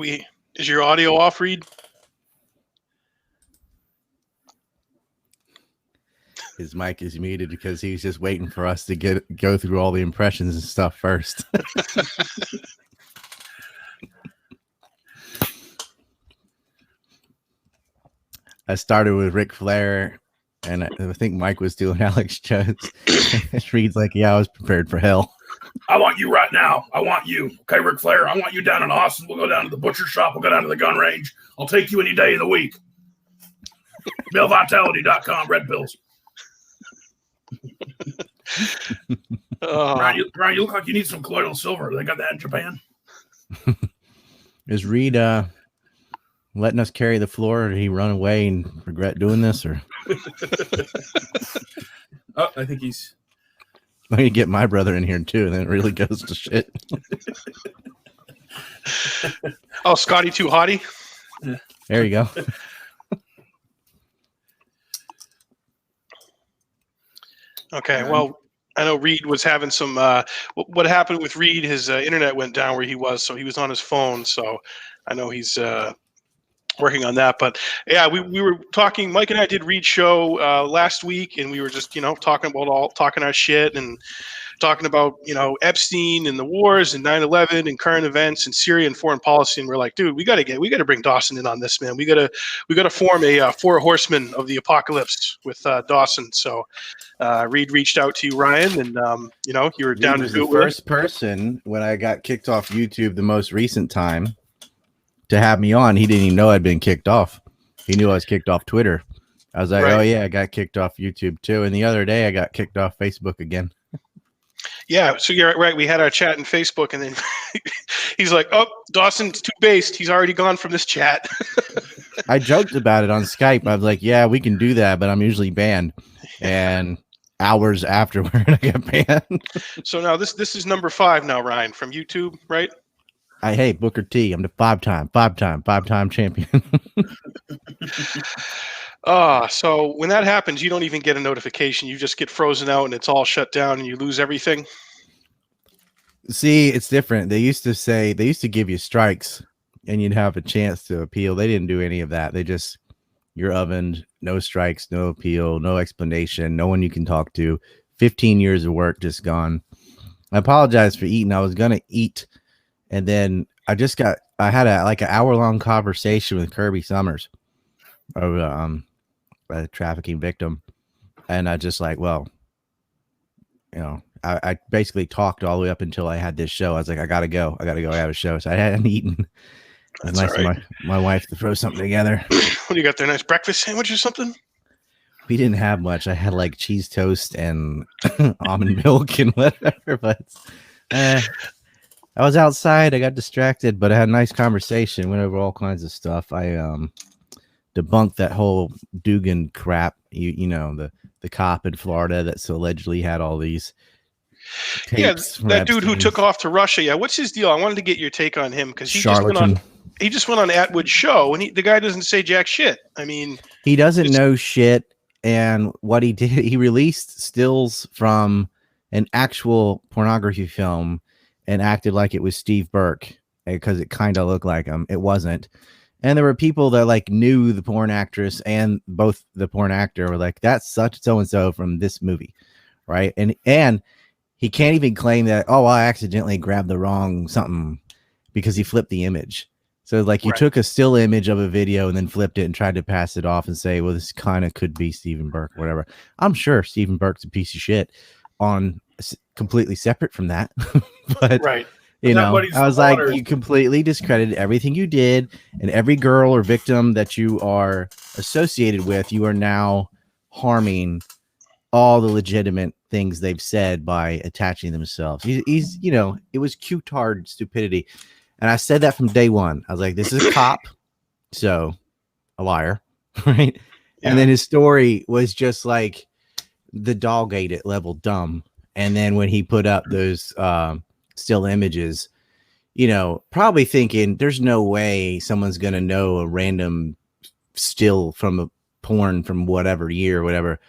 Is your audio off, Reed? His mic is muted because he's just waiting for us to go through all the impressions and stuff first. I started with Ric Flair, and I think Mike was doing Alex Jones. Reed's like, yeah, I was prepared for hell. I want you right now. I want you. Okay, Ric Flair, I want you down in Austin. We'll go down to the butcher shop. We'll go down to the gun range. I'll take you any day of the week. MaleVitality.com, red pills. Ryan, you look like you need some colloidal silver. They got that in Japan. Is Reed letting us carry the floor, or did he run away and regret doing this? Or I think he's. Let me get my brother in here too, and then it really goes to shit. Oh, Scotty too hottie. There you go. Okay, well, I know Reed was having some. What happened with Reed? His internet went down where he was, so he was on his phone. So I know he's working on that. But yeah, we were talking. Mike and I did Reed's show last week, and we were just talking our shit and talking about Epstein and the wars and 9/11 and current events and Syria and foreign policy. And we're like, dude, we got to bring Dawson in on this, man. We got to form a 4 horsemen of the apocalypse with Dawson. So Reed reached out to you, Ryan, and you were down to do it. The first person when I got kicked off YouTube the most recent time to have me on. He didn't even know I'd been kicked off. He knew I was kicked off Twitter. I was like, right. Oh yeah, I got kicked off YouTube too. And the other day I got kicked off Facebook again. Yeah, so you're right. We had our chat in Facebook, and then he's like, "Oh, Dawson's too based. He's already gone from this chat." I joked about it on Skype. I was like, "Yeah, we can do that, but I'm usually banned." And hours afterward, I got banned. So now this is number 5 now, Ryan, from YouTube, right? Hey, Booker T. I'm the five-time champion. So when that happens, you don't even get a notification. You just get frozen out and it's all shut down and you lose everything. See, it's different. They used to give you strikes and you'd have a chance to appeal. They didn't do any of that. They just, you're ovened, no strikes, no appeal, no explanation, no one you can talk to. 15 years of work just gone. I apologize for eating. I was going to eat. And then I had an hour-long conversation with Kirby Summers of a trafficking victim. And I just I basically talked all the way up until I had this show. I was like, I gotta go. I have a show. So I hadn't eaten. It's nice for my wife to throw something together. What do you got there? Nice breakfast sandwich or something? We didn't have much. I had cheese toast and almond milk and whatever, but I was outside. I got distracted, but I had a nice conversation. Went over all kinds of stuff. I debunked that whole Dugan crap. The cop in Florida that's allegedly had all these tapes. Yeah, that dude who took off to Russia. Yeah, what's his deal? I wanted to get your take on him because he just went on Atwood's show, and the guy doesn't say jack shit. I mean, he doesn't know shit. And what he did, he released stills from an actual pornography film and acted like it was Steve Burke because it kind of looked like him. It wasn't. And there were people that knew the porn actress and both the porn actor were like, that's such so-and-so from this movie. Right. And he can't even claim that, I accidentally grabbed the wrong something because he flipped the image. So you took a still image of a video and then flipped it and tried to pass it off and say, well, this kind of could be Stephen Burke, or whatever. I'm sure Stephen Burke's a piece of shit on completely separate from that. But right. I was like, you completely discredited everything you did, and every girl or victim that you are associated with, you are now harming all the legitimate things they've said by attaching themselves. He's it was cute-hard stupidity. And I said that from day one. I was like, this is a cop, so a liar, right? Yeah. And then his story was just like the dog ate it level dumb. And then when he put up those still images, probably thinking there's no way someone's going to know a random still from a porn from whatever year or whatever.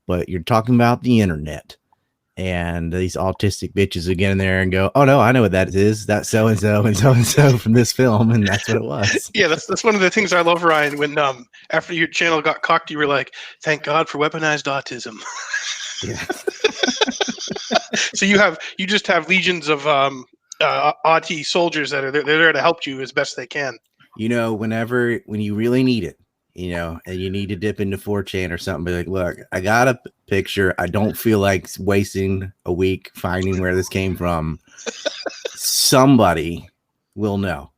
But you're talking about the internet. and these autistic bitches would get in there and go, "Oh no, I know what that is. That's so and so and so and so from this film," and that's what it was. Yeah, that's one of the things I love, Ryan. When after your channel got cocked, you were like, "Thank God for weaponized autism." Yeah. So you just have legions of Audi soldiers that are they're there to help you as best they can. You know, when you really need it, you know, and you need to dip into 4chan or something, be like, look, I got a picture. I don't feel like wasting a week finding where this came from. Somebody will know,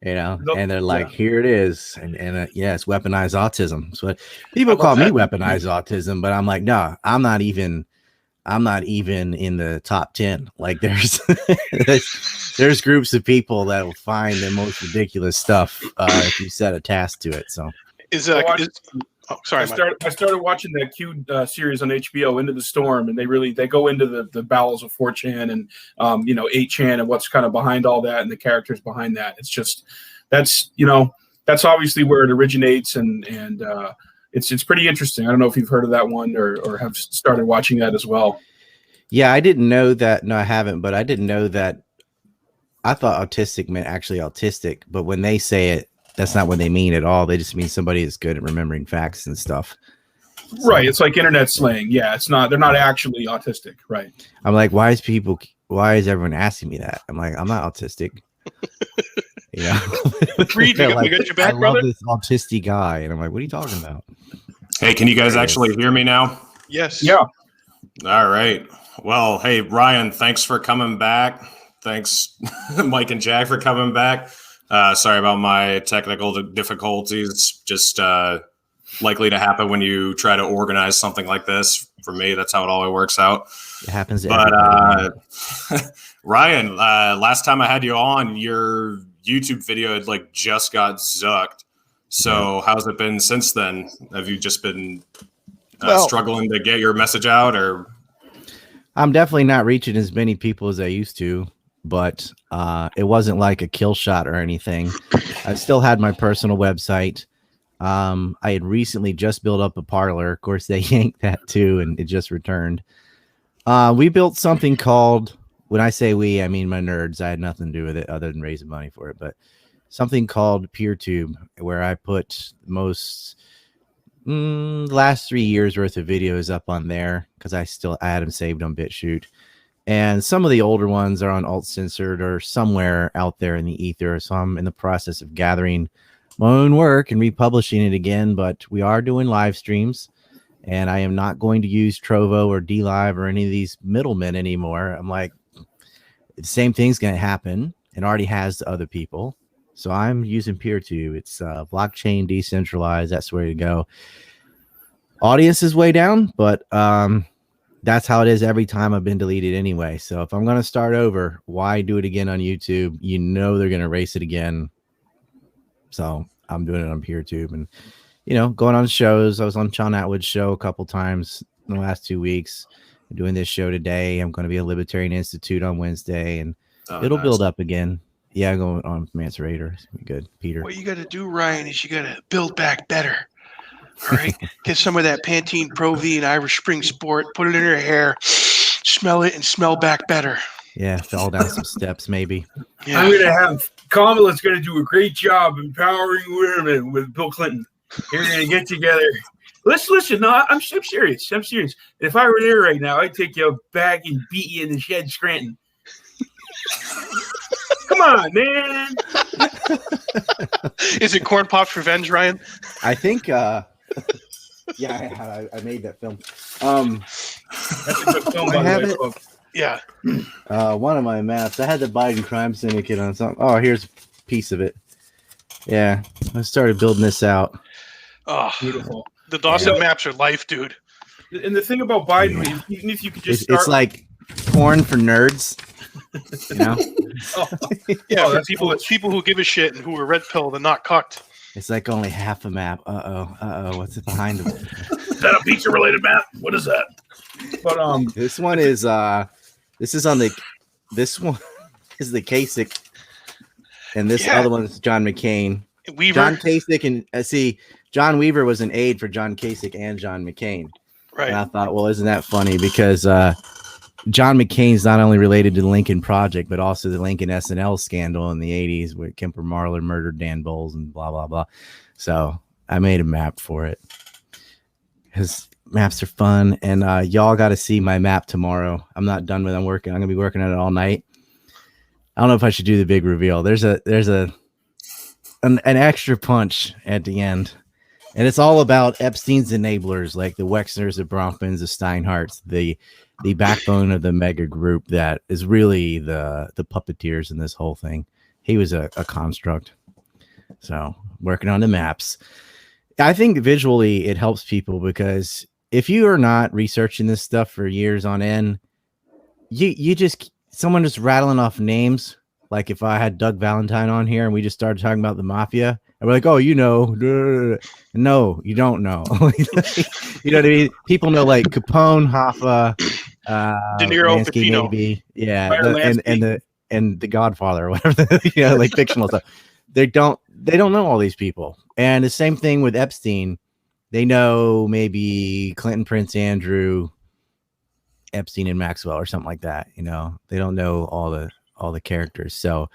you know, and they're like, here it is. And yeah, it's weaponized autism. So people call me weaponized autism, but I'm like, no, I'm not even in the top 10. Like there's groups of people that will find the most ridiculous stuff if you set a task to it. So I started watching that Q series on HBO, Into the Storm, and they go into the bowels of 4chan and 8chan and what's kind of behind all that and the characters behind that. It's just that's obviously where it originates and it's pretty interesting. I don't know if you've heard of that one or have started watching that as well. Yeah, I didn't know that. No, I haven't, but I didn't know that. I thought autistic meant actually autistic, but when they say it, that's not what they mean at all. They just mean somebody is good at remembering facts and stuff. Right. It's like internet slang. Yeah, they're not actually autistic. Right. I'm like, why is everyone asking me that? I'm like, I'm not autistic. You know, Reed, we got your back, I brother. love this autistic guy, and I'm like, what are you talking about? Hey, can you guys actually hear me now? Yes. Yeah. All right. Well, hey, Ryan, thanks for coming back. Thanks, Mike and Jack, for coming back. Sorry about my technical difficulties. Just likely to happen when you try to organize something like this. For me, that's how it always works out. It happens to everybody. Ryan, last time I had you on, your YouTube video had just got zucked. So how's it been since then? Have you just been struggling to get your message out, or? I'm definitely not reaching as many people as I used to, but it wasn't like a kill shot or anything. I still had my personal website. I had recently just built up a Parler. Of course, they yanked that too, and it just returned. We built something called, when I say we, I mean my nerds. I had nothing to do with it other than raising money for it, but something called PeerTube, where I put last 3 years worth of videos up on there because I had them saved on Bitchute. And some of the older ones are on alt censored or somewhere out there in the ether. So I'm in the process of gathering my own work and republishing it again. But we are doing live streams, and I am not going to use Trovo or DLive or any of these middlemen anymore. I'm like, the same thing's going to happen and already has to other people. So I'm using PeerTube. It's blockchain, decentralized. That's the way to go. Audience is way down, but that's how it is every time I've been deleted anyway. So if I'm going to start over, why do it again on YouTube? You know they're going to erase it again. So I'm doing it on PeerTube and, going on shows. I was on Sean Atwood's show a couple times in the last 2 weeks. I'm doing this show today. I'm going to be at Libertarian Institute on Wednesday, and it'll build up again. Yeah, going on with Mancerator. It's gonna be good, Peter. What you got to do, Ryan, is you got to build back better. All right, get some of that Pantene Pro V and Irish Spring Sport, put it in your hair, smell it, and smell back better. Yeah, fall down some steps, maybe. Yeah. I'm gonna have Kamala's gonna do a great job empowering women with Bill Clinton. You're gonna get together. Listen. No, I'm serious. I'm serious. If I were there right now, I'd take you back and beat you in the shed, Scranton. Come on, man. Is it Corn Pop's Revenge, Ryan? I think, yeah, I made that film. That's a good film, I have it. Yeah. One of my maps. I had the Biden crime syndicate on something. Oh, here's a piece of it. Yeah, I started building this out. Oh, beautiful. The Dawson maps are life, dude. And the thing about Biden, even if you could just start, it's like porn for nerds. Yeah, for people who give a shit and who are red pilled and not cucked. It's like only half a map. What's it behind them? Is that a pizza related map? What is that? But this one is this one is the Kasich, and this other one is John McCain. Weaver. John Kasich, and John Weaver was an aide for John Kasich and John McCain. Right. And I thought, well, isn't that funny? Because John McCain's not only related to the Lincoln Project, but also the Lincoln SNL scandal in the 80s where Kemper Marler murdered Dan Bowles and blah, blah, blah. So I made a map for it. Because maps are fun. And y'all got to see my map tomorrow. I'm not done with it. I'm going to be working on it all night. I don't know if I should do the big reveal. There's an extra punch at the end. And it's all about Epstein's enablers, like the Wexners, the Bronfmans, the Steinhardts, the backbone of the mega group that is really the puppeteers in this whole thing. He was a construct. So working on the maps. I think visually it helps people because if you are not researching this stuff for years on end, you just someone just rattling off names. Like if I had Doug Valentine on here and we just started talking about the mafia, and we're like, oh, you know, no, you don't know. You know what I mean? People know like Capone, Hoffa, De Niro, Lansky, Pacino. Maybe, yeah, and the Godfather or whatever, like fictional stuff. They don't know all these people. And the same thing with Epstein. They know maybe Clinton, Prince Andrew, Epstein, and Maxwell or something like that. You know, they don't know all the characters. So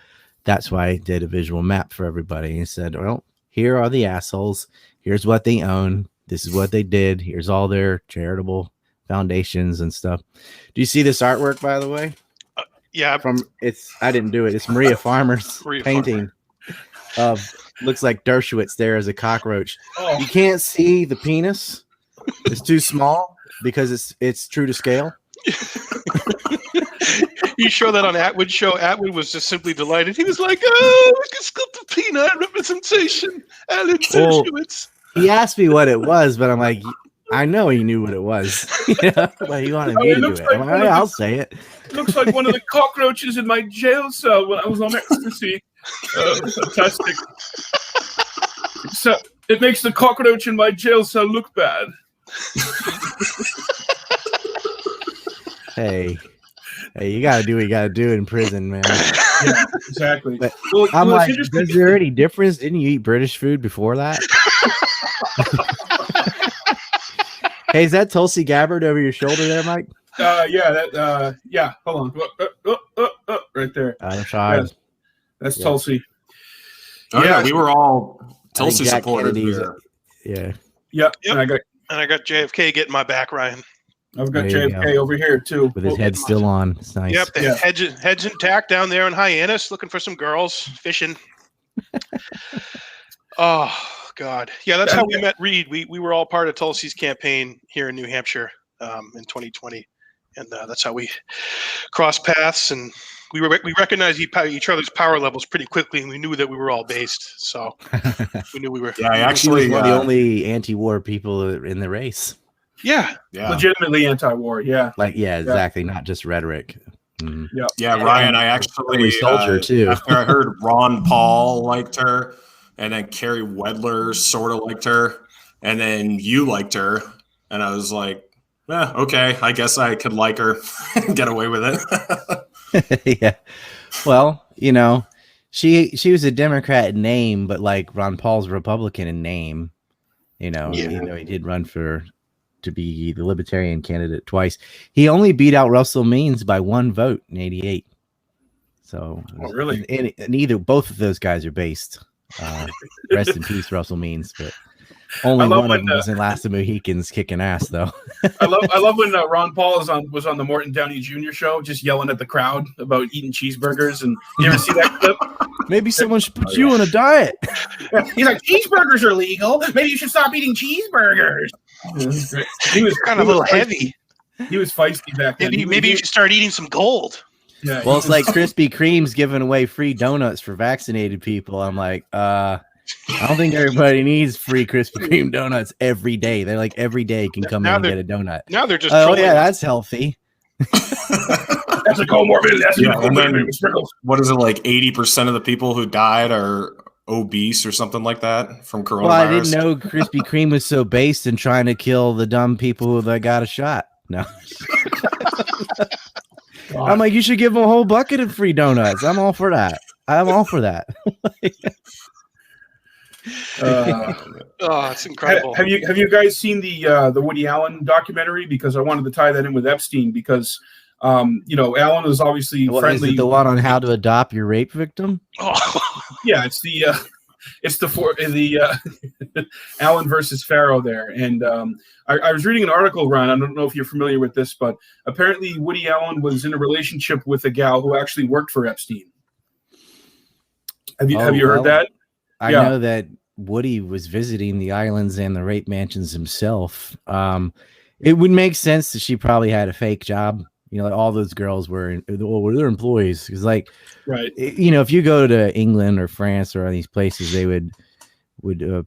that's why I did a visual map for everybody and said, well, here are the assholes. Here's what they own. This is what they did. Here's all their charitable foundations and stuff. Do you see this artwork, by the way? Yeah. I didn't do it. It's Maria Farmer's painting of looks like Dershowitz there as a cockroach. Oh. You can't see the penis. It's too small because it's true to scale. You show that on Atwood's show. Atwood was just simply delighted. He was like, "Oh, we can sculpt a peanut representation." Alan Dershowitz. He asked me what it was, but I'm like, I know he knew what it was. But he wanted me to do it. Like I'm like, I'll say it. Looks like one of the cockroaches in my jail cell when I was on ecstasy. Fantastic. So it makes the cockroach in my jail cell look bad. Hey, you gotta do what you gotta do in prison, man. Yeah, exactly. But I'm like, is there any difference? Didn't you eat British food before that? Hey, is that Tulsi Gabbard over your shoulder there, Mike? Yeah. Hold on. Right there. I'm sorry. That's Tulsi. Oh yeah, we were all Tulsi supporters here. Yeah. Yep. And I got JFK getting my back, Ryan. I've got JFK over here too, with his head still on. It's nice. Yep, the head's intact down there in Hyannis, looking for some girls fishing. Oh God, yeah, that's how we met Reed. We were all part of Tulsi's campaign here in New Hampshire in 2020, and that's how we crossed paths. And we recognized each other's power levels pretty quickly, and we knew that we were all based. So we knew we were. Yeah, actually, one of the only anti-war people in the race. Yeah. Legitimately anti-war. Yeah. Exactly. Not just rhetoric. Mm. Yeah, Ryan, I actually soldier too. After I heard Ron Paul liked her, and then Carrie Wedler sort of liked her, and then you liked her, and I was like, okay, I guess I could like her and get away with it. Yeah. Well, she was a Democrat in name, but like Ron Paul's Republican in name. He did run to be the Libertarian candidate twice. He only beat out Russell Means by 1 vote in '88. So, really? And both of those guys are based. Rest in peace, Russell Means. But only one of them was in Last of the Mohicans kicking ass, though. I love when Ron Paul was on the Morton Downey Jr. show, just yelling at the crowd about eating cheeseburgers. And you ever see that clip? Maybe someone should put you on a diet. He's like, cheeseburgers are legal. Maybe you should stop eating cheeseburgers. He was kind of a little heavy. He was feisty back then. Maybe you should start eating some gold. Yeah, well, it's like Krispy Kreme's giving away free donuts for vaccinated people. I'm like, I don't think everybody needs free Krispy Kreme donuts every day. They're like every day can come in and get a donut. Now they're just yeah, that's healthy. That's a comorbidity. That's a comorbidity. What is it, like 80% of the people who died are obese or something like that from coronavirus? Well, I didn't know Krispy Kreme was so based in trying to kill the dumb people that got a shot. No. I'm like, you should give them a whole bucket of free donuts. I'm all for that. It's incredible. Have you guys seen the Woody Allen documentary? Because I wanted to tie that in with Epstein, because Alan was obviously friendly. Is it the one on how to adopt your rape victim? Oh. Yeah, it's the Alan versus Pharaoh there. And I was reading an article, Ron. I don't know if you're familiar with this, but apparently Woody Allen was in a relationship with a gal who actually worked for Epstein. Have you heard that? I know that Woody was visiting the islands and the rape mansions himself. It would make sense that she probably had a fake job. Like all those girls were their employees. Because right. If you go to England or France or these places, they would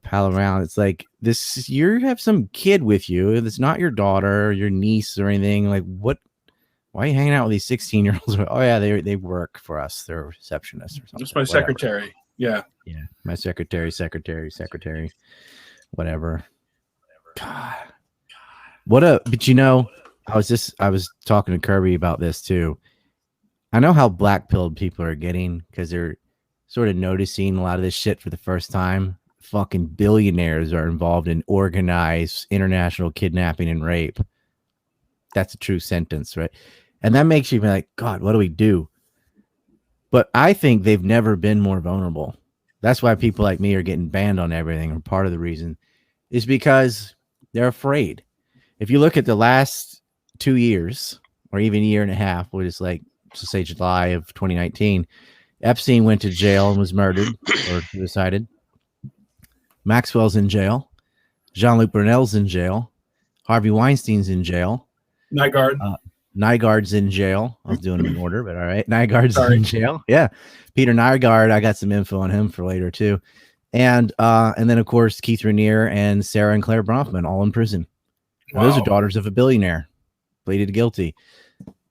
pal around. It's like this. You have some kid with you. It's not your daughter or your niece or anything. Like what? Why are you hanging out with these 16-year-olds? Oh yeah, they work for us. They're receptionists or something. That's my secretary. Yeah. Yeah. My secretary, whatever. God. But I was talking to Kirby about this too. I know how black-pilled people are getting because they're sort of noticing a lot of this shit for the first time. Fucking billionaires are involved in organized international kidnapping and rape. That's a true sentence, right? And that makes you be like, God, what do we do? But I think they've never been more vulnerable. That's why people like me are getting banned on everything, or part of the reason is because they're afraid. If you look at the last 2 years or even a year and a half, which is like, just say July of 2019, Epstein went to jail and was murdered or suicided. Maxwell's in jail. Jean-Luc Brunel's in jail. Harvey Weinstein's in jail. Nygaard's in jail. I was doing them in order, but all right. Nygaard's in jail. Yeah. Peter Nygaard, I got some info on him for later too. And then of course Keith Raniere and Sarah and Claire Bronfman all in prison. Wow. Those are daughters of a billionaire, pleaded guilty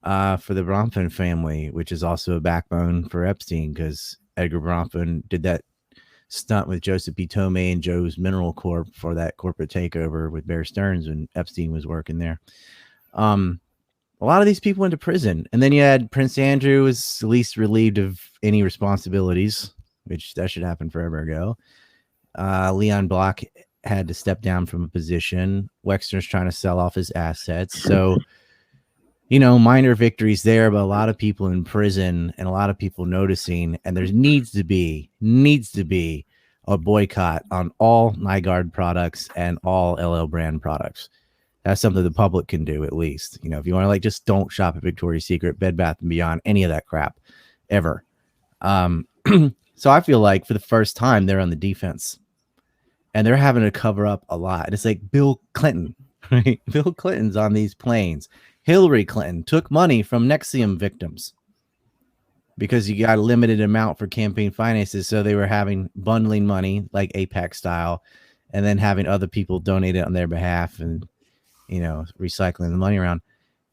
for the Bronfman family, which is also a backbone for Epstein because Edgar Bronfman did that stunt with Joseph B. Tomei and Joe's Mineral Corp for that corporate takeover with Bear Stearns when Epstein was working there. A lot of these people went to prison. And then you had Prince Andrew was at least relieved of any responsibilities, which that should happen forever ago. Leon Block had to step down from a position. Wexner's trying to sell off his assets. So, minor victories there, but a lot of people in prison and a lot of people noticing. And there needs to be a boycott on all Nygaard products and all LL brand products. That's something the public can do, at least. If you want to just don't shop at Victoria's Secret, Bed Bath & Beyond, any of that crap ever. So I feel like for the first time they're on the defense and they're having to cover up a lot. And it's like Bill Clinton, right? Bill Clinton's on these planes. Hillary Clinton took money from NXIVM victims because you got a limited amount for campaign finances. So they were bundling money like Apex style and then having other people donate it on their behalf and recycling the money around.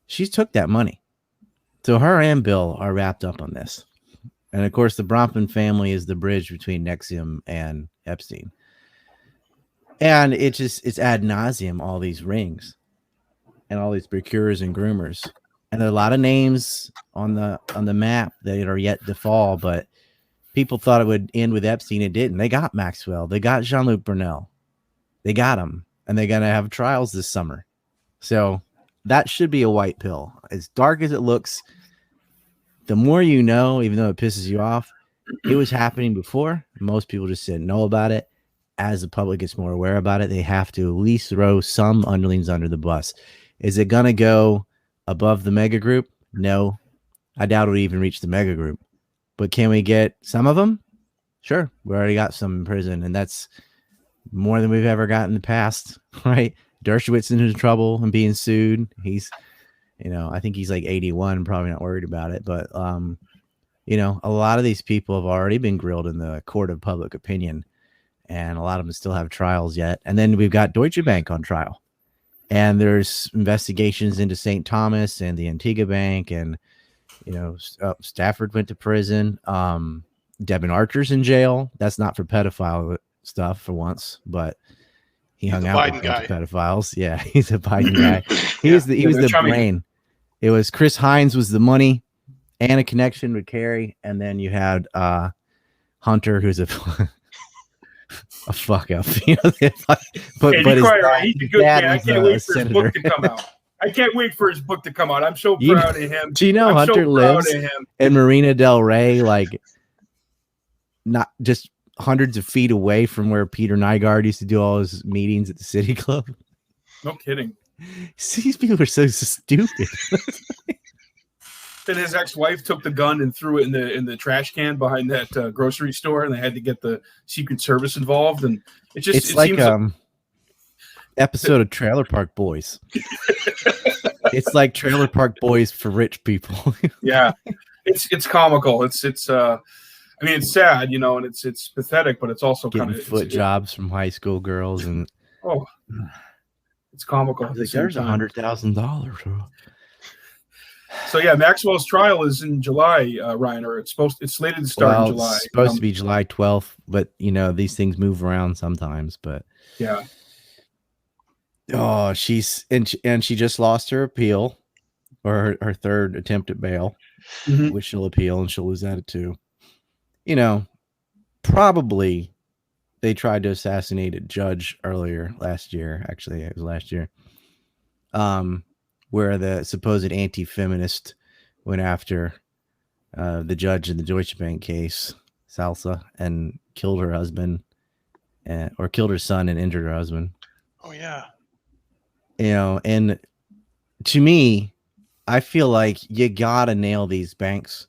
She took that money. So her and Bill are wrapped up on this. And of course, the Bronfman family is the bridge between NXIVM and Epstein. And it's ad nauseum, all these rings and all these procurers and groomers. And there are a lot of names on the map that are yet to fall, but people thought it would end with Epstein. It didn't. They got Maxwell. They got Jean-Luc Brunel. They got him. And they're going to have trials this summer. So that should be a white pill. As dark as it looks, the more you know, even though it pisses you off, it was happening before. Most people just didn't know about it. As the public gets more aware about it, they have to at least throw some underlings under the bus. Is it going to go above the mega group? No. I doubt it'll even reach the mega group. But can we get some of them? Sure. We already got some in prison, and that's more than we've ever got in the past, right? Dershowitz into trouble and being sued. He's, I think he's like 81, probably not worried about it. But, a lot of these people have already been grilled in the court of public opinion, and a lot of them still have trials yet. And then we've got Deutsche Bank on trial, and there's investigations into St. Thomas and the Antigua Bank, and, Stafford went to prison. Devin Archer's in jail. That's not for pedophile stuff for once, but he hung out with pedophiles. Yeah, he's a Biden guy. He was the brain. It was Chris Hines was the money and a connection with Kerry, and then you had Hunter, who's a fuck up. But he's a good man. I can't wait for his book to come out. I can't wait for his book to come out. I'm so proud of him. Do you know Hunter lives in Marina del Rey, like not just hundreds of feet away from where Peter Nygaard used to do all his meetings at the City Club? No kidding. These people are so stupid. Then his ex-wife took the gun and threw it in the trash can behind that grocery store, and they had to get the Secret Service involved. And it seems like episode of Trailer Park Boys. It's like Trailer Park Boys for rich people. Yeah, it's comical. It's I mean, it's sad, you know, and it's pathetic, but it's also getting foot jobs from high school girls, and it's comical. Like, there's $100,000. So yeah, Maxwell's trial is in July, Ryan, or it's slated to start in July. It's supposed to be July 12th, but you know these things move around sometimes. But yeah. Oh, she just lost her appeal, or her third attempt at bail, which she'll appeal, and she'll lose that too. You know, probably they tried to assassinate a judge earlier last year. Actually, it was last year. Where the supposed anti-feminist went after the judge in the Deutsche Bank case, Salsa, and killed her husband, or killed her son and injured her husband. Oh yeah. You know, and to me, I feel like you gotta nail these banks,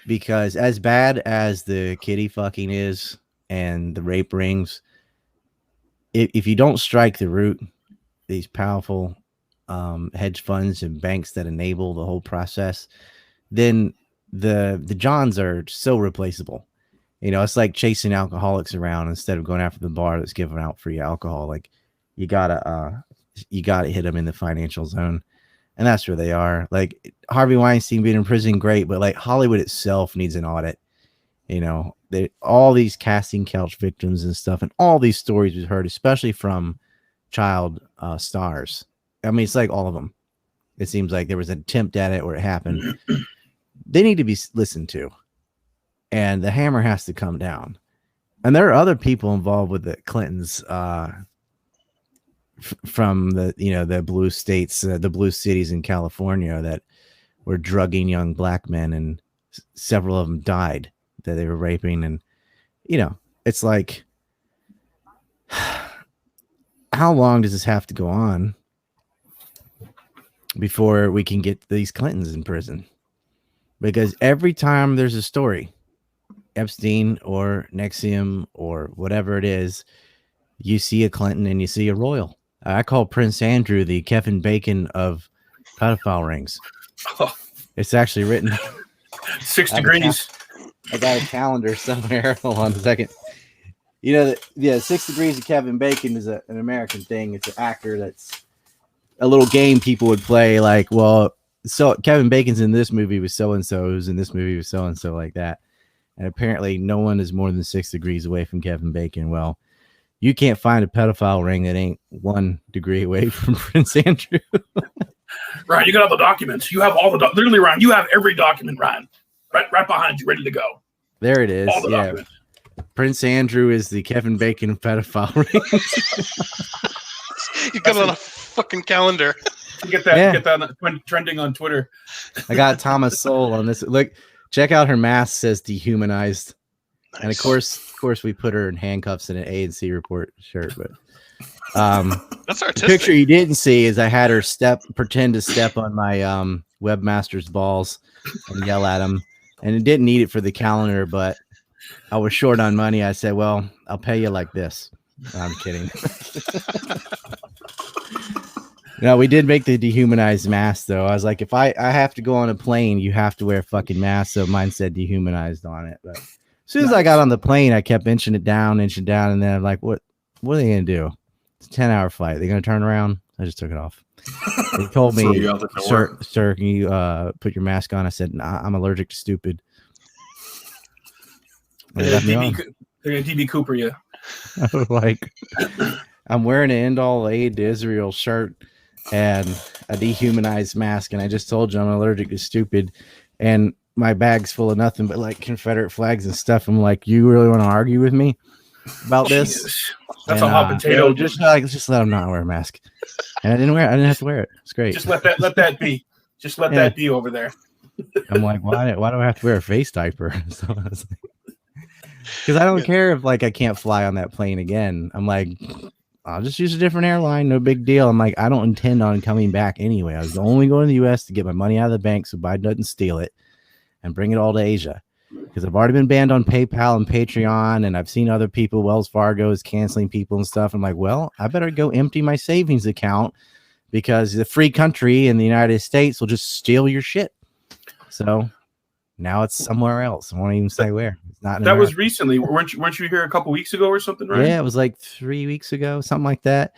because as bad as the kitty fucking is and the rape rings, if you don't strike the root, these powerful hedge funds and banks that enable the whole process, then the Johns are so replaceable. You know, it's like chasing alcoholics around instead of going after the bar that's giving out free alcohol. Like you gotta hit them in the financial zone, and that's where they are. Like Harvey Weinstein being in prison, great, but like Hollywood itself needs an audit. You know, all these casting couch victims and stuff, and all these stories we've heard, especially from child stars. I mean, it's like all of them. It seems like there was an attempt at it or it happened. They need to be listened to, and the hammer has to come down. And there are other people involved with the Clintons from the blue states, the blue cities in California that were drugging young black men, and several of them died that they were raping. And, you know, it's like, how long does this have to go on before we can get these Clintons in prison? Because every time there's a story, Epstein or Nexium or whatever it is, you see a Clinton and you see a royal. I call Prince Andrew the Kevin Bacon of pedophile rings. Oh. It's actually written 6 degrees. I got a calendar somewhere. Hold on a second. You know, 6 Degrees of Kevin Bacon is an American thing. It's an actor that's a little game people would play, like, well, so Kevin Bacon's in this movie with so-and-so, who's in this movie with so-and-so, like that. And apparently no one is more than 6 degrees away from Kevin Bacon. Well, you can't find a pedophile ring that ain't 1 degree away from Prince Andrew. Ryan, you got all the documents. You have all the literally, Ryan, you have every document, Ryan, right behind you, ready to go. There it is. All the documents. Prince Andrew is the Kevin Bacon pedophile ring. You got it on a fucking calendar. Get that trending on Twitter. I got Thomas Sowell on this. Look, check out her mask, says dehumanized. Nice. And of course, we put her in handcuffs in an A&C report shirt. But that's artistic. The picture you didn't see is I had her pretend to step on my webmaster's balls and yell at him, and it didn't need it for the calendar, but I was short on money. I said, "Well, I'll pay you like this." No, I'm kidding. No, we did make the dehumanized mask, though. I was like, if I have to go on a plane, you have to wear a fucking mask. So mine said dehumanized on it. But as soon as I got on the plane, I kept inching it down, and then I'm like, what are they going to do? It's a 10-hour flight. They're going to turn around? I just took it off. They told me, sir, can you put your mask on? I said, nah, I'm allergic to stupid. They're going to DB Cooper you. I was like, I'm wearing an End All Aid to Israel shirt and a dehumanized mask, and I just told you I'm allergic to stupid, and my bag's full of nothing but like Confederate flags and stuff. I'm like, you really want to argue with me? about this. Jesus. That's a hot potato. You know, just let them not wear a mask. And I didn't have to wear it. It's great. Just let that be. Just let that be over there. I'm like, why do I have to wear a face diaper? So I was like, because I don't care if like I can't fly on that plane again. I'm like, I'll just use a different airline. No big deal. I'm like, I don't intend on coming back anyway. I was only going to the U.S. to get my money out of the bank so Biden doesn't steal it and bring it all to Asia. Because I've already been banned on PayPal and Patreon, and I've seen other people, Wells Fargo is canceling people and stuff. I'm like, well, I better go empty my savings account because the free country in the United States will just steal your shit. So now it's somewhere else. I won't even say where. It's not. That was recently. Weren't you here a couple weeks ago or something, right? Yeah, it was like 3 weeks ago, something like that.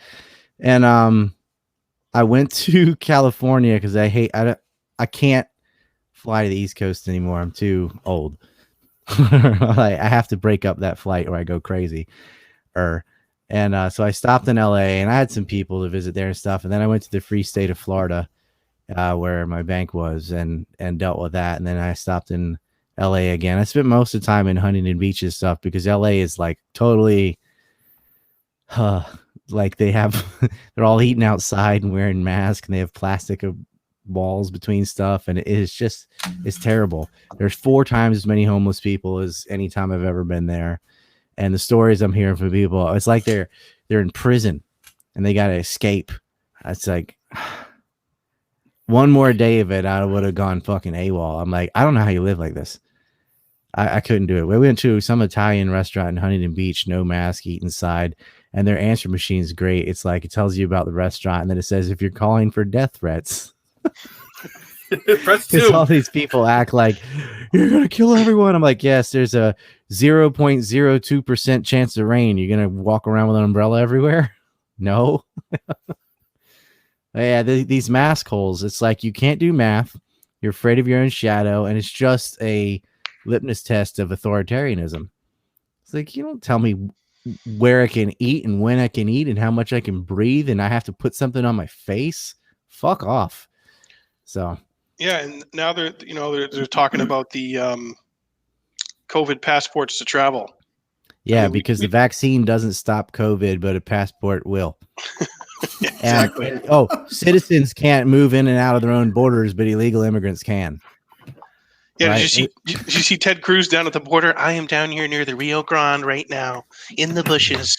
And I went to California because I can't fly to the East Coast anymore. I'm too old. I have to break up that flight or I go crazy. So I stopped in LA and I had some people to visit there and stuff. And then I went to the free state of Florida, where my bank was and dealt with that. And then I stopped in LA again. I spent most of the time in Huntington Beach and stuff because LA is like totally like they're all eating outside and wearing masks and they have plastic walls between stuff, and it's terrible. There's 4 times as many homeless people as any time I've ever been there, and the stories I'm hearing from people, it's like they're in prison and they got to escape. It's like one more day of it, I would have gone fucking AWOL. I'm like, I don't know how you live like this. I couldn't do it. We went to some Italian restaurant in Huntington Beach, no mask, eat inside, and their answer machine is great. It's like it tells you about the restaurant, and then it says if you're calling for death threats. Because all these people act like you're gonna kill everyone. I'm like, yes, there's a 0.02% chance of rain. You're gonna walk around with an umbrella everywhere? No. Yeah, these mask holes. It's like you can't do math. You're afraid of your own shadow, and it's just a litmus test of authoritarianism. It's like you don't tell me where I can eat and when I can eat and how much I can breathe, and I have to put something on my face. Fuck off. So yeah, and now they're talking about the COVID passports to travel. Yeah, I mean, because the vaccine doesn't stop COVID, but a passport will. Yeah, exactly. And, citizens can't move in and out of their own borders, but illegal immigrants can. Yeah, right? Did you see Ted Cruz down at the border? I am down here near the Rio Grande right now in the bushes,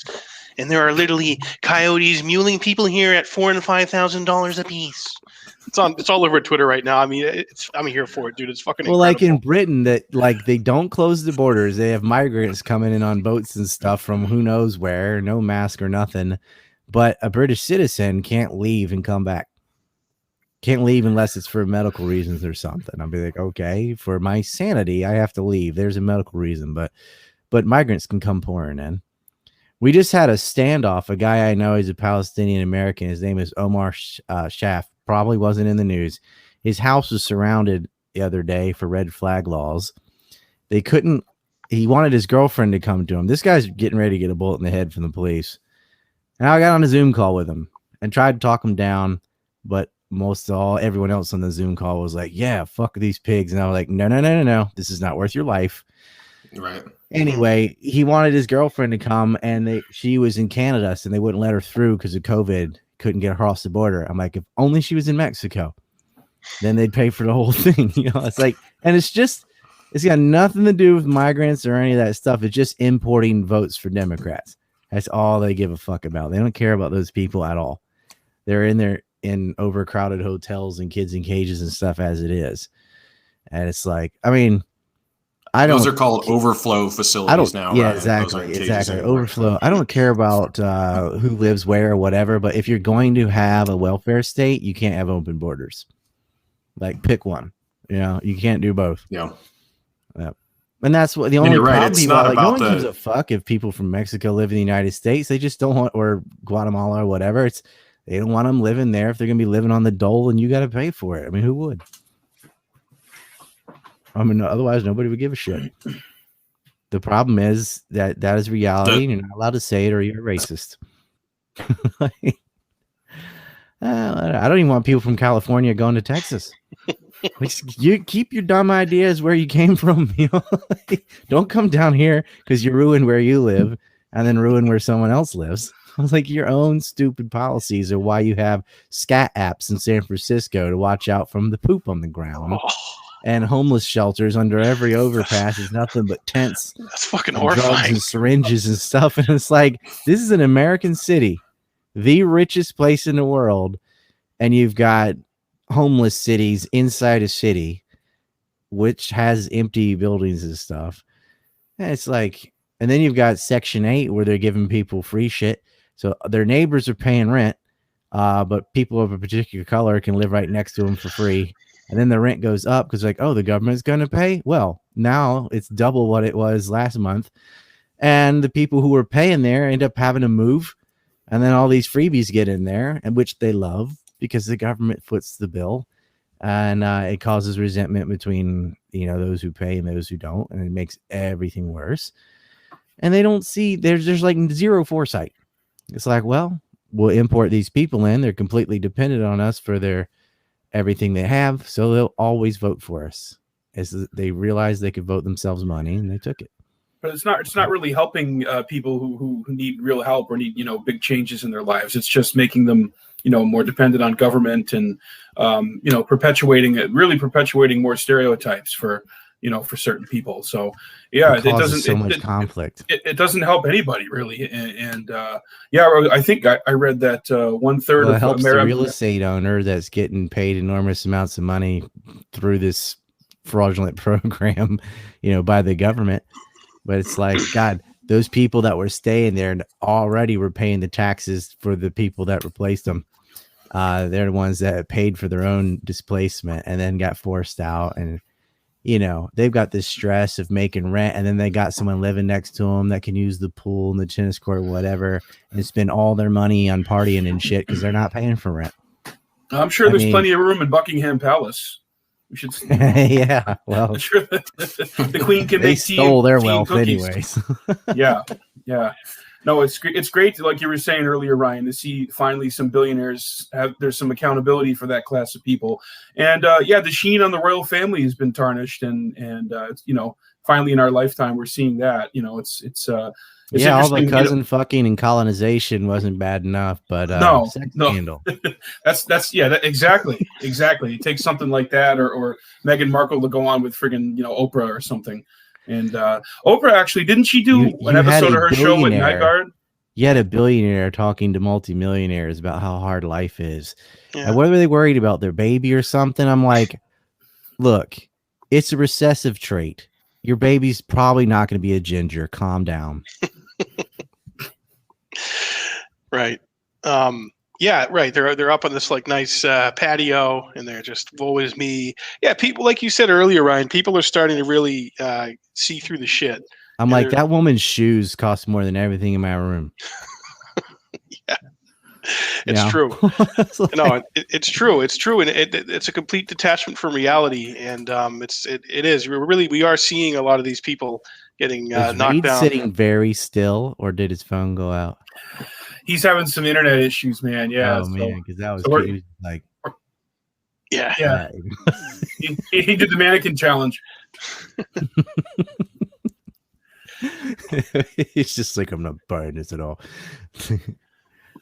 and there are literally coyotes muling people here at $4,000 and $5,000 a piece. It's all over Twitter right now. I mean, I'm here for it, dude. It's fucking incredible. Like in Britain, that like they don't close the borders. They have migrants coming in on boats and stuff from who knows where, no mask or nothing. But a British citizen can't leave and come back. Can't leave unless it's for medical reasons or something. I'll be like, okay, for my sanity, I have to leave. There's a medical reason, but migrants can come pouring in. We just had a standoff. A guy I know is a Palestinian American. His name is Omar Shaf. Probably wasn't in the news. His house was surrounded the other day for red flag laws. He wanted his girlfriend to come to him. This guy's getting ready to get a bullet in the head from the police. And I got on a Zoom call with him and tried to talk him down, but everyone else on the Zoom call was like, yeah, fuck these pigs. And I was like, no. This is not worth your life. Right. Anyway, he wanted his girlfriend to come, and she was in Canada, so they wouldn't let her through because of COVID. Couldn't get across the border. I'm like, if only she was in Mexico, then they'd pay for the whole thing. It's like, and it's got nothing to do with migrants or any of that stuff. It's just importing votes for Democrats. That's all they give a fuck about. They don't care about those people at all. They're in overcrowded hotels and kids in cages and stuff as it is. And it's like, I mean, those are called overflow facilities now. Yeah, right? Exactly. Overflow. I don't care about who lives where or whatever, but if you're going to have a welfare state, you can't have open borders. Like, pick one. You can't do both. Yeah. And that's what the only problem. Right. It's not about no one gives a fuck if people from Mexico live in the United States. They just don't want, or Guatemala or whatever. They don't want them living there if they're going to be living on the dole, and you got to pay for it. I mean, who would? I mean, otherwise nobody would give a shit. The problem is that is reality, and you're not allowed to say it or you're racist. I don't even want people from California going to Texas. You keep your dumb ideas where you came from. Don't come down here because you ruined where you live. and then ruin where someone else lives. I was like, your own stupid policies are why you have scat apps in San Francisco to watch out from the poop on the ground. And homeless shelters under every overpass is nothing but tents. That's fucking and horrifying. drugs and syringes and stuff. And it's like, this is an American city, the richest place in the world. And you've got homeless cities inside a city, which has empty buildings and stuff. And it's like, and then you've got Section 8 where they're giving people free shit. So their neighbors are paying rent, but people of a particular color can live right next to them for free. And then the rent goes up because, like, oh, the government's going to pay. Well, now it's double what it was last month. And the people who were paying there end up having to move. And then all these freebies get in there, and which they love because the government foots the bill. And it causes resentment between, those who pay and those who don't. And it makes everything worse. And they don't see, there's like zero foresight. It's like, well, we'll import these people in. They're completely dependent on us for their everything they have, so they'll always vote for us. As they realized they could vote themselves money, and they took it. But it's not really helping people who need real help or need big changes in their lives. It's just making them more dependent on government and perpetuating more stereotypes for certain people. So yeah, it doesn't so much conflict. It doesn't help anybody really. And I think I read that 1/3 of helps the real estate owner that's getting paid enormous amounts of money through this fraudulent program, by the government. But it's like, God, those people that were staying there and already were paying the taxes for the people that replaced them. They're the ones that paid for their own displacement and then got forced out. And they've got this stress of making rent, and then they got someone living next to them that can use the pool and the tennis court, whatever, and spend all their money on partying and shit because they're not paying for rent. I'm sure there's plenty of room in Buckingham Palace. We should. Yeah, well, I'm sure the Queen can. They make stole their wealth cookies. anyways. Yeah. No, it's great, like you were saying earlier, Ryan, to see finally some billionaires there's some accountability for that class of people. And the sheen on the royal family has been tarnished, and finally in our lifetime we're seeing that. It's all the cousin fucking and colonization wasn't bad enough, but sex scandal. Exactly. It takes something like that, or Meghan Markle to go on with friggin' Oprah or something. And Oprah actually, didn't she do an episode of her show with Night Guard? You had a billionaire talking to multimillionaires about how hard life is. Yeah. And whether they worried about their baby or something, I'm like, look, it's a recessive trait. Your baby's probably not going to be a ginger. Calm down. Right. Yeah, right. They're up on this like nice patio, and they're just woe is me. Yeah, people, like you said earlier, Ryan, people are starting to really see through the shit. I'm like, that woman's shoes cost more than everything in my room. Yeah, it's true. No, it's true. It's true, and it's a complete detachment from reality. And it is. We are seeing a lot of these people getting knocked down. Sitting very still, or did his phone go out? He's having some internet issues, man. Yeah. Oh man, because that was like. Yeah. He did the mannequin challenge. He's just like, I'm not buying this at all.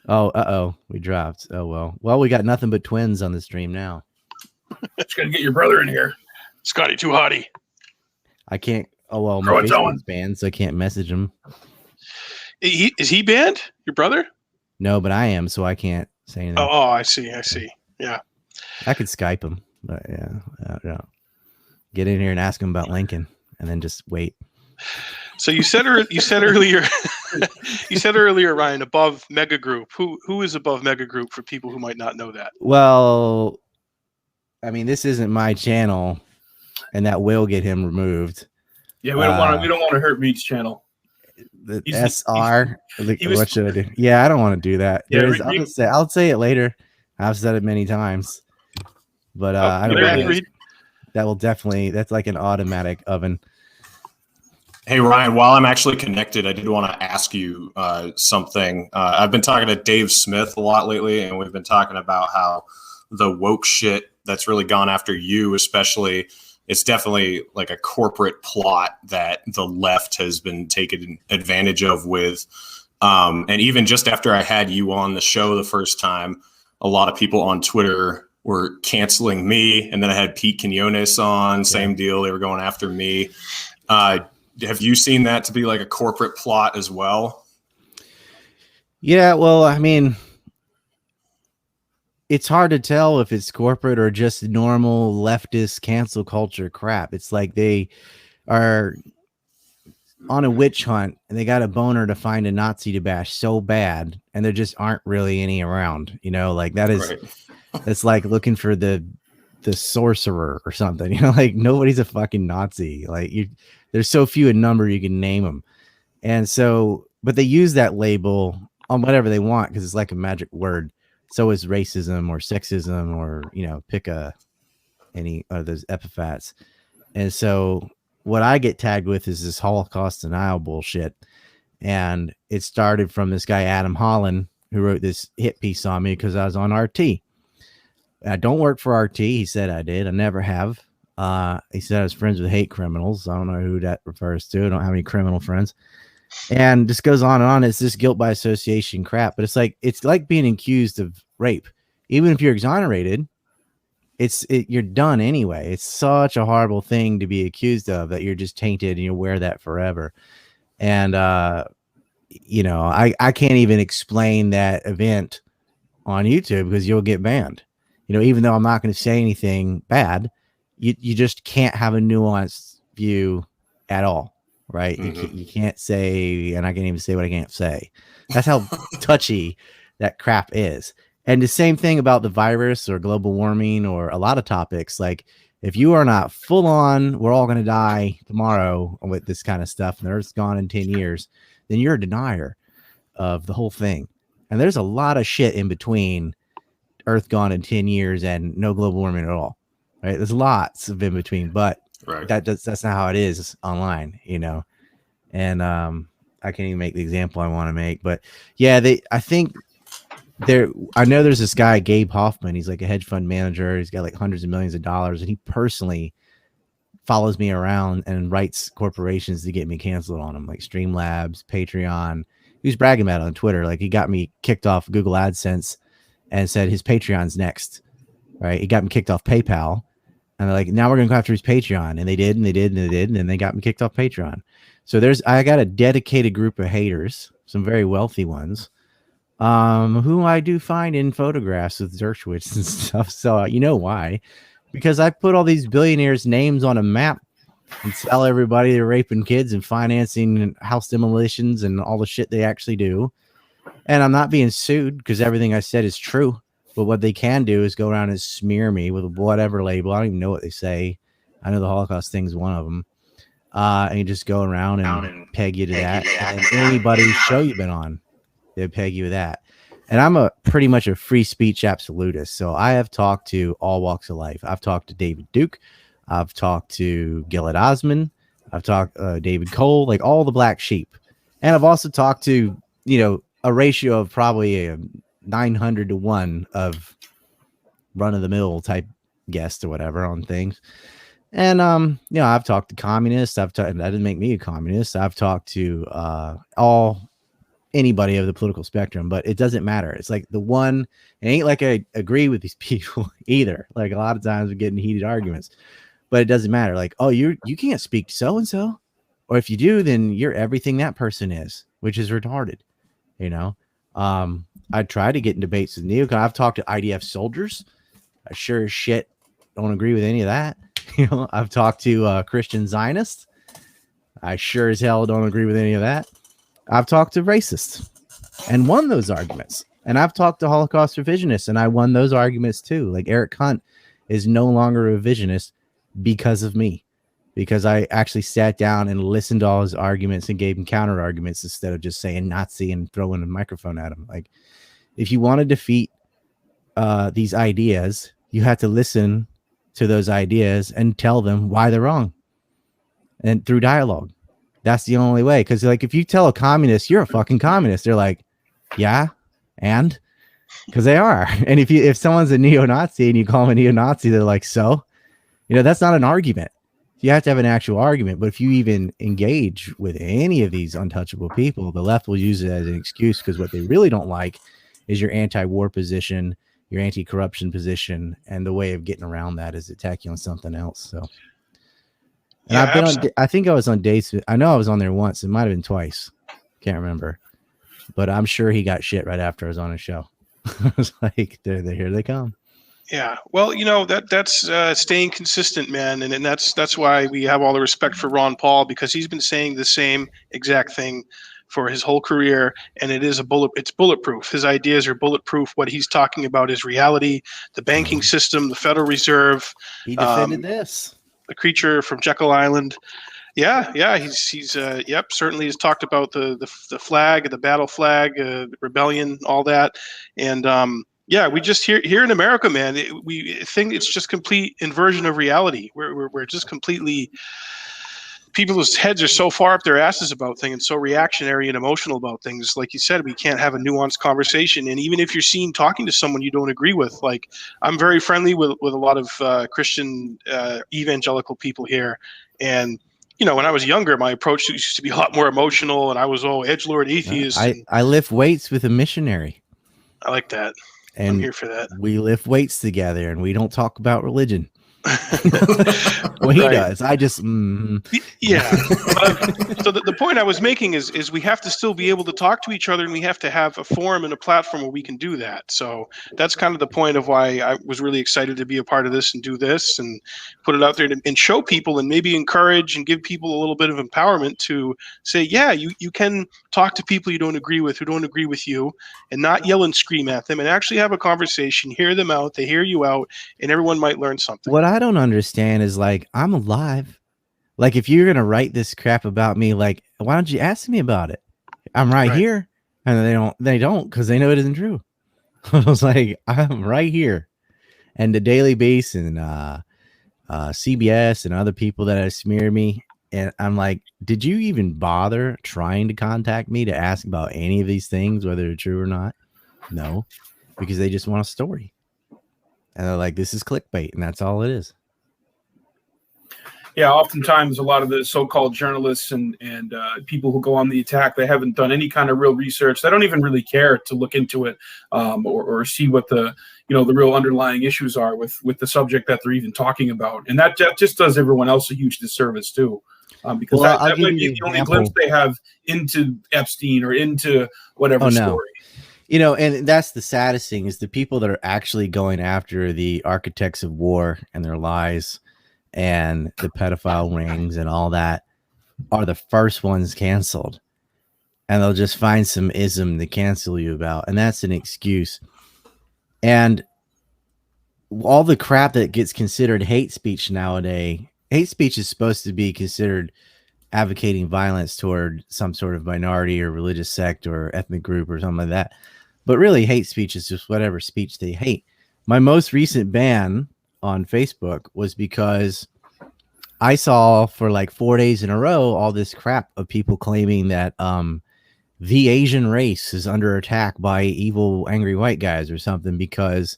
Oh, we dropped. Oh well. Well, we got nothing but twins on the stream now. Just gotta get your brother in here. Scotty too hotty. I can't. Oh well, my Facebook's banned, so I can't message him. Is he banned? Your brother? No, but I am, so I can't say anything. Oh, I see. Yeah. I could Skype him, but yeah. Get in here and ask him about Lincoln, and then just wait. So you said earlier, Ryan, above Mega Group. Who is above Mega Group for people who might not know that? Well, I mean, this isn't my channel, and that will get him removed. Yeah, we don't want to hurt Reed's channel. The SR. What should I do? Yeah, I don't want to do that. Yeah, I'll say it later. I've said it many times, but I don't know. That will definitely. That's like an automatic oven. Hey, Ryan, while I'm actually connected, I did want to ask you something. I've been talking to Dave Smith a lot lately, and we've been talking about how the woke shit that's really gone after you, especially, it's definitely like a corporate plot that the left has been taken advantage of with. And even just after I had you on the show the first time, a lot of people on Twitter were canceling me. And then I had Pete Quinones on, same deal. They were going after me. Have you seen that to be like a corporate plot as well? Yeah, well, I mean, it's hard to tell if it's corporate or just normal leftist cancel culture crap. It's like they are on a witch hunt and they got a boner to find a Nazi to bash so bad, and there just aren't really any around, you know, like that is, it's like looking for the sorcerer or something, you know, like nobody's a fucking Nazi. Like there's so few in number you can name them. And so, but they use that label on whatever they want because it's like a magic word. So is racism or sexism or, you know, pick any of those epithets. And so what I get tagged with is this Holocaust denial bullshit. And it started from this guy, Adam Holland, who wrote this hit piece on me because I was on RT. I don't work for RT. He said I did. I never have. He said I was friends with hate criminals. I don't know who that refers to. I don't have any criminal friends. And this goes on and on. It's this guilt by association crap. But it's like being accused of rape. Even if you're exonerated, you're done anyway. It's such a horrible thing to be accused of that you're just tainted and you wear that forever. And you know, I can't even explain that event on YouTube because you'll get banned. You know, even though I'm not going to say anything bad, you just can't have a nuanced view at all. Right. Mm-hmm. You can't say, and I can't even say what I can't say. That's how touchy that crap is. And the same thing about the virus or global warming or a lot of topics. Like if you are not full on, we're all going to die tomorrow with this kind of stuff and the Earth's gone in 10 years, then you're a denier of the whole thing. And there's a lot of shit in between Earth gone in 10 years and no global warming at all. Right. There's lots of in between, but that's not how it is online, you know. And I can't even make the example I want to make, but yeah, I know there's this guy, Gabe Hoffman. He's like a hedge fund manager. He's got like hundreds of millions of dollars, and he personally follows me around and writes corporations to get me canceled on them, like Streamlabs, Patreon. He was bragging about it on Twitter. Like he got me kicked off Google AdSense and said his Patreon's next, right? He got me kicked off PayPal. And they're like, now we're going to go after his Patreon. And they did, and they did, and they did. And then they got me kicked off Patreon. So I got a dedicated group of haters, some very wealthy ones, who I do find in photographs with Dershowitz and stuff. So you know why? Because I put all these billionaires' names on a map and tell everybody they're raping kids and financing house demolitions and all the shit they actually do. And I'm not being sued because everything I said is true. But what they can do is go around and smear me with whatever label. I don't even know what they say. I know the Holocaust thing is one of them. And you just go around and peg you to that. And anybody's show you've been on, they peg you with that. And I'm pretty much a free speech absolutist. So I have talked to all walks of life. I've talked to David Duke. I've talked to Gillett Osmond. I've talked David Cole, like all the black sheep. And I've also talked to, you know, a ratio of probably 900 to 1 of run-of-the-mill type guests or whatever on things. And you know, I've talked to communists. That didn't make me a communist. I've talked to anybody of the political spectrum, but it doesn't matter. It's like it ain't like I agree with these people either. Like a lot of times we're getting heated arguments, but it doesn't matter. Like, oh, you can't speak to so and so, or if you do, then you're everything that person is, which is retarded. You know. I try to get in debates with neocon. I've talked to IDF soldiers. I sure as shit don't agree with any of that. You know, I've talked to Christian Zionists. I sure as hell don't agree with any of that. I've talked to racists and won those arguments. And I've talked to Holocaust revisionists and I won those arguments too. Like Eric Hunt is no longer a revisionist because of me. Because I actually sat down and listened to all his arguments and gave him counter arguments instead of just saying Nazi and throwing a microphone at him. Like, if you want to defeat these ideas, you have to listen to those ideas and tell them why they're wrong. And through dialogue, that's the only way. Because, like, if you tell a communist you're a fucking communist, they're like, yeah, and because they are. And if someone's a neo-Nazi and you call them a neo-Nazi, they're like, so. That's not an argument. You have to have an actual argument. But if you even engage with any of these untouchable people, the left will use it as an excuse, because what they really don't like is your anti-war position, your anti-corruption position, and the way of getting around that is attack you on something else. So, and I've been on. I think I was on dates. I know I was on there once. It might have been twice. Can't remember, but I'm sure he got shit right after I was on a show. I was like, here they come. Yeah, well, that's staying consistent, man, and that's why we have all the respect for Ron Paul, because he's been saying the same exact thing for his whole career, and it's bulletproof. His ideas are bulletproof. What he's talking about is reality, the banking system, the Federal Reserve. He defended this. The creature from Jekyll Island. Yeah, he's certainly has talked about the flag, the battle flag, rebellion, all that, and yeah, we just here in America, man, we think it's just complete inversion of reality. We're just completely, people's heads are so far up their asses about things and so reactionary and emotional about things. Like you said, we can't have a nuanced conversation. And even if you're seen talking to someone you don't agree with, like I'm very friendly with a lot of Christian evangelical people here. And, when I was younger, my approach used to be a lot more emotional, and I was edgelord atheist. I lift weights with a missionary. I like that. And I'm here for that. We lift weights together, and we don't talk about religion. Well, he does. I just yeah. So the point I was making is we have to still be able to talk to each other, and we have to have a forum and a platform where we can do that. So that's kind of the point of why I was really excited to be a part of this and do this and put it out there and show people and maybe encourage and give people a little bit of empowerment to say, yeah, you can talk to people you don't agree with, who don't agree with you, and not yell and scream at them, and actually have a conversation, hear them out, they hear you out, and everyone might learn something. What I don't understand is, like, I'm alive. Like, if you're gonna write this crap about me, like, why don't you ask me about it? I'm right here. And they don't because they know it isn't true. I was like, I'm right here. And the Daily Beast and CBS and other people that have smeared me, and I'm like, did you even bother trying to contact me to ask about any of these things, whether they're true or not? No, because they just want a story. And they're like, this is clickbait, and that's all it is. Yeah, oftentimes a lot of the so-called journalists and people who go on the attack, they haven't done any kind of real research. They don't even really care to look into it or see what the real underlying issues are with the subject that they're even talking about. And that just does everyone else a huge disservice too, because that might be the only glimpse they have into Epstein or into whatever story. And that's the saddest thing, is the people that are actually going after the architects of war and their lies and the pedophile rings and all that are the first ones canceled. And they'll just find some ism to cancel you about. And that's an excuse. And all the crap that gets considered hate speech nowadays, hate speech is supposed to be considered advocating violence toward some sort of minority or religious sect or ethnic group or something like that. But really, hate speech is just whatever speech they hate. My most recent ban on Facebook was because I saw for like 4 days in a row all this crap of people claiming that the Asian race is under attack by evil, angry white guys or something, because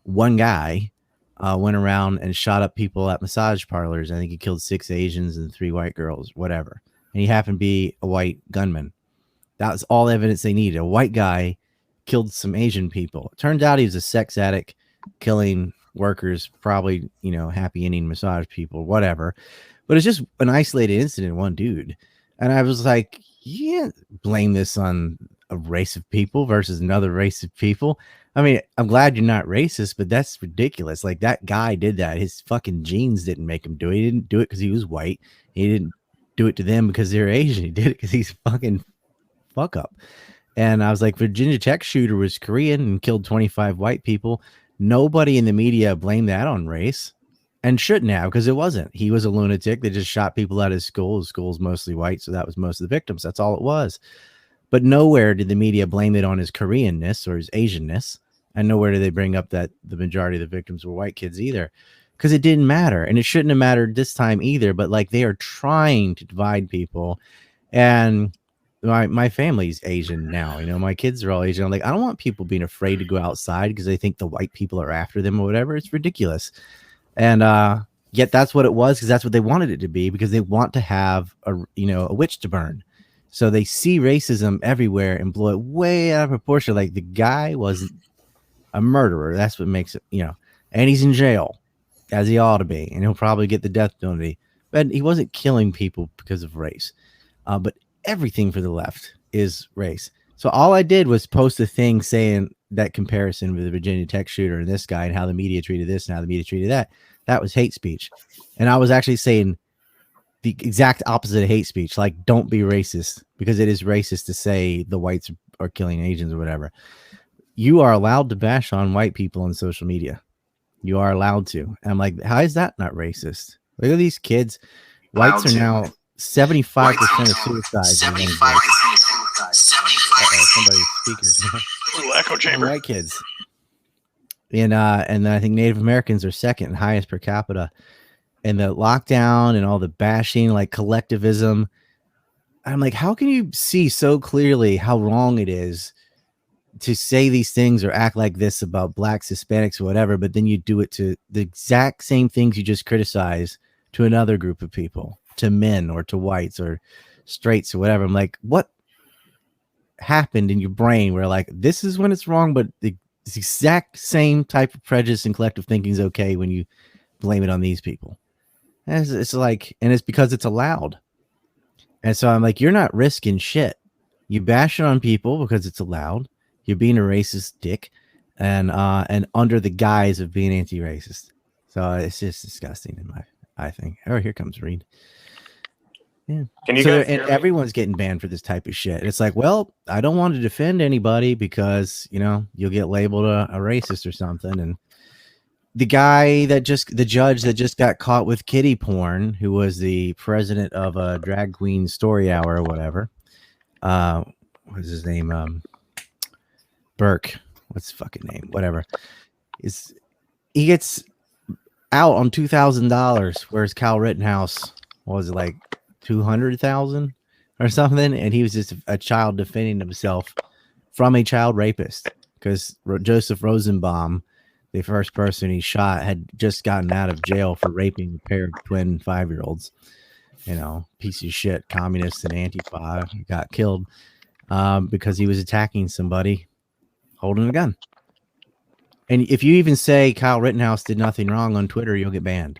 one guy went around and shot up people at massage parlors. I think he killed 6 Asians and 3 white girls, whatever. And he happened to be a white gunman. That was all evidence they needed. A white guy killed some Asian people. It turned out he was a sex addict killing workers, probably, happy ending massage people, whatever. But it's just an isolated incident, one dude. And I was like, you can't blame this on a race of people versus another race of people. I mean, I'm glad you're not racist, but that's ridiculous. Like, that guy did that. His fucking genes didn't make him do it. He didn't do it because he was white. He didn't do it to them because they're Asian. He did it because he's fucking fuck up. And I was like, Virginia Tech shooter was Korean and killed 25 white people. Nobody in the media blamed that on race, and shouldn't have, because it wasn't. He was a lunatic that just shot people out of his school. His school's mostly white, so that was most of the victims. That's all it was. But nowhere did the media blame it on his Koreanness or his Asianness. And nowhere did they bring up that the majority of the victims were white kids either, because it didn't matter. And it shouldn't have mattered this time either. But like, they are trying to divide people. And my family's Asian now, my kids are all Asian. I'm like, I don't want people being afraid to go outside because they think the white people are after them or whatever. It's ridiculous. And Yet that's what it was, because that's what they wanted it to be, because they want to have a witch to burn. So they see racism everywhere and blow it way out of proportion. Like, the guy was a murderer. That's what makes it, and he's in jail, as he ought to be, and he'll probably get the death penalty. But he wasn't killing people because of race. But everything for the left is race. So all I did was post a thing saying that comparison with the Virginia Tech shooter and this guy, and how the media treated this and how the media treated that. That was hate speech. And I was actually saying the exact opposite of hate speech. Like, don't be racist, because it is racist to say the whites are killing Asians or whatever. You are allowed to bash on white people on social media. You are allowed to. And I'm like, how is that not racist? Look at these kids. Whites are now 75% of suicides. 75%. Somebody's speaking. Little echo chamber. White kids. And I think Native Americans are second highest per capita. And the lockdown and all the bashing, like collectivism. I'm like, how can you see so clearly how wrong it is to say these things or act like this about blacks, Hispanics, or whatever, but then you do it to the exact same things you just criticize to another group of people, to men or to whites or straights or whatever. I'm like, what happened in your brain where, like, this is when it's wrong, but the exact same type of prejudice and collective thinking is okay when you blame it on these people? And it's like, and it's because it's allowed. And so I'm like, you're not risking shit. You bash it on people because it's allowed. You're being a racist dick, and under the guise of being anti-racist. So it's just disgusting, I think. Oh, here comes Reed. Yeah. Can you guys and everyone's getting banned for this type of shit. It's like, well, I don't want to defend anybody because, you'll get labeled a racist or something. And the judge that just got caught with kiddie porn, who was the president of a drag queen story hour or whatever. What's his name? Burke. What's his fucking name? Whatever. He gets out on $2,000, whereas Kyle Rittenhouse was like $200,000 or something, and he was just a child defending himself from a child rapist, because Joseph Rosenbaum, the first person he shot, had just gotten out of jail for raping a pair of twin 5-year-olds. Piece of shit, communist and Antifa, got killed because he was attacking somebody holding a gun. And if you even say Kyle Rittenhouse did nothing wrong on Twitter, you'll get banned.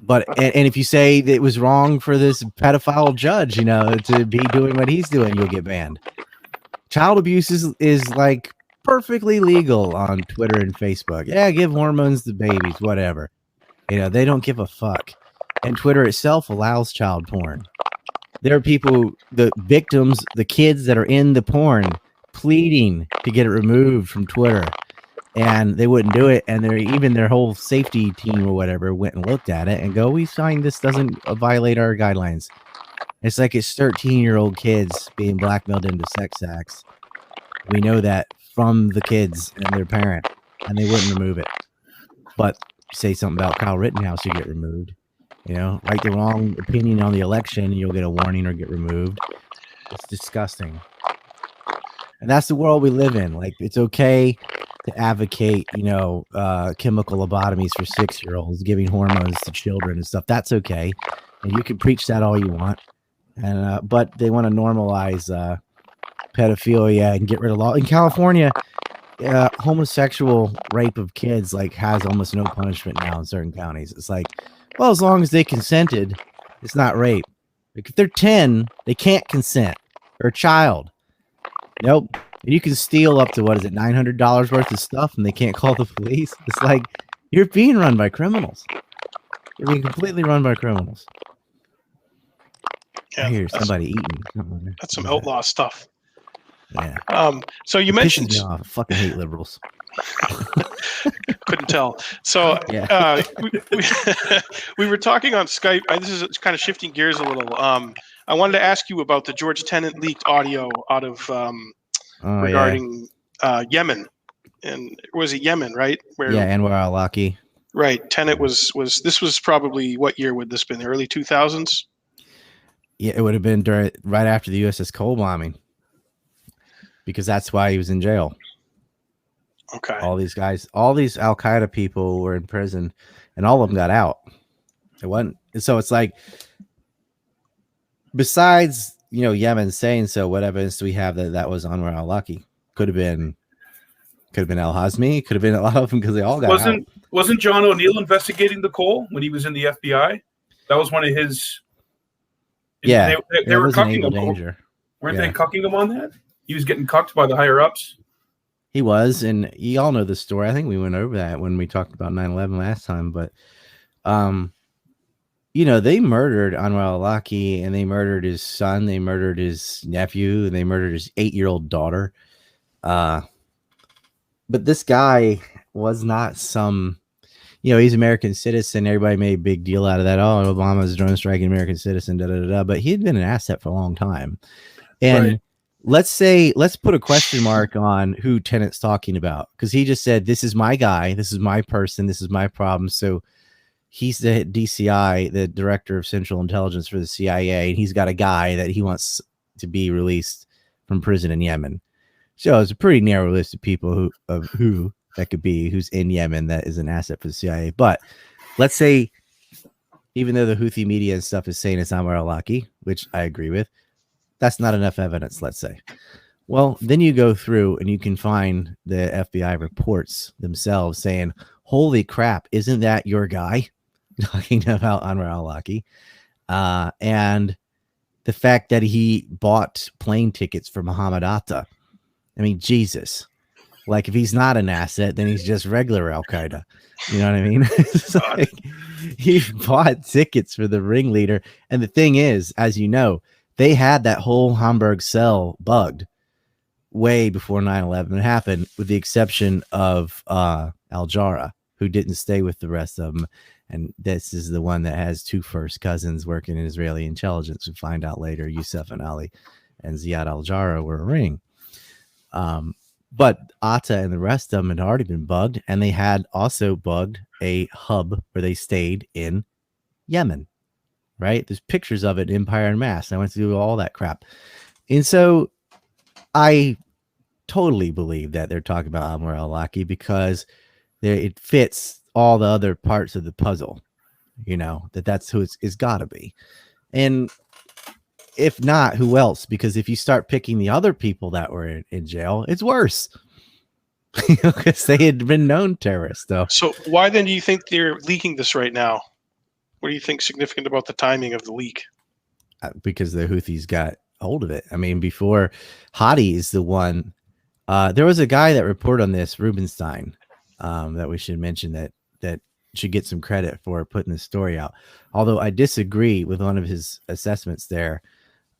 But and if you say that it was wrong for this pedophile judge, to be doing what he's doing, you'll get banned. Child abuse is like perfectly legal on Twitter and Facebook. Yeah, give hormones to babies, whatever. They don't give a fuck. And Twitter itself allows child porn. There are people, the victims, the kids that are in the porn, pleading to get it removed from Twitter, and they wouldn't do it. And their whole safety team or whatever went and looked at it and go, we find this doesn't violate our guidelines. It's like it's 13-year-old kids being blackmailed into sex acts. We know that from the kids and their parent, and they wouldn't remove it. But say something about Kyle Rittenhouse, you get removed. Write the wrong opinion on the election, and you'll get a warning or get removed. It's disgusting. And that's the world we live in. Like, it's okay to advocate, chemical lobotomies for 6-year-olds, giving hormones to children and stuff. That's okay. And you can preach that all you want. And but they want to normalize pedophilia and get rid of law. In California, homosexual rape of kids has almost no punishment now in certain counties. It's like, well, as long as they consented, it's not rape. Like, if they're 10, they can't consent. Or a child. Nope. You can steal up to, $900 worth of stuff, and they can't call the police. It's like, you're being run by criminals. You're being completely run by criminals. Yeah, I hear somebody eating. That's some outlaw stuff. Yeah. So you mentioned. Me off. I fucking hate liberals. Couldn't tell. So yeah. we were talking on Skype. This is kind of shifting gears a little. I wanted to ask you about the George Tenet leaked audio out of regarding Yemen, and was it Yemen, right? Anwar al-Awlaki. Right. Tenet was this was probably, what year would this been? The early 2000s. Yeah, it would have been right after the USS Cole bombing, because that's why he was in jail. Okay. All these guys, all these Al Qaeda people were in prison, and all of them got out. It wasn't. So it's like, besides, Yemen saying so, what evidence do we have that was Anwar al-Awlaki? Could have been al-Hazmi, could have been a lot of them, because they all got out. Wasn't John O'Neill investigating the coal when he was in the FBI? That was one of his. Yeah, they were cucking him. Danger. Weren't they cucking him on that? He was getting cucked by the higher ups. He was, and you all know the story. I think we went over that when we talked about 9/11 last time. But, they murdered Anwar al-Awlaki, and they murdered his son, they murdered his nephew, and they murdered his 8-year-old daughter. But this guy was not some, he's an American citizen. Everybody made a big deal out of that. Oh, Obama's drone striking American citizen, But he had been an asset for a long time. And let's put a question mark on who Tennant's talking about, because he just said, this is my guy, this is my person, this is my problem. So he's the DCI, the director of central intelligence for the CIA, and he's got a guy that he wants to be released from prison in Yemen. So it's a pretty narrow list of people who that could be, who's in Yemen that is an asset for the CIA. But let's say, even though the Houthi media and stuff is saying it's Anwar al-Awlaki, which I agree with, that's not enough evidence, let's say. Well, then you go through and you can find the FBI reports themselves saying, holy crap, isn't that your guy? Talking about Anwar al-Awlaki. And the fact that he bought plane tickets for Muhammad Atta. I mean, Jesus. Like, if he's not an asset, then he's just regular Al-Qaeda. You know what I mean? It's like, he bought tickets for the ringleader. And the thing is, as you know, they had that whole Hamburg cell bugged way before 9/11 happened, with the exception of Al-Jarrah, who didn't stay with the rest of them. And this is the one that has 2 first cousins working in Israeli intelligence. We find out later Yusuf and Ali and Ziad Al-Jarrah were a ring. But Atta and the rest of them had already been bugged, and they had also bugged a hub where they stayed in Yemen. Right? There's pictures of it in Empire Unmasked. I went through all that crap. And so I totally believe that they're talking about Anwar al-Awlaki, because it fits all the other parts of the puzzle, that's who it's got to be. And if not, who else? Because if you start picking the other people that were in jail, it's worse. Because they had been known terrorists, though. So why then do you think they're leaking this right now? What do you think significant about the timing of the leak? Because the Houthis got hold of it. I mean, before, Hadi is the one. There was a guy that reported on this, Rubenstein, that we should mention that should get some credit for putting this story out. Although I disagree with one of his assessments there.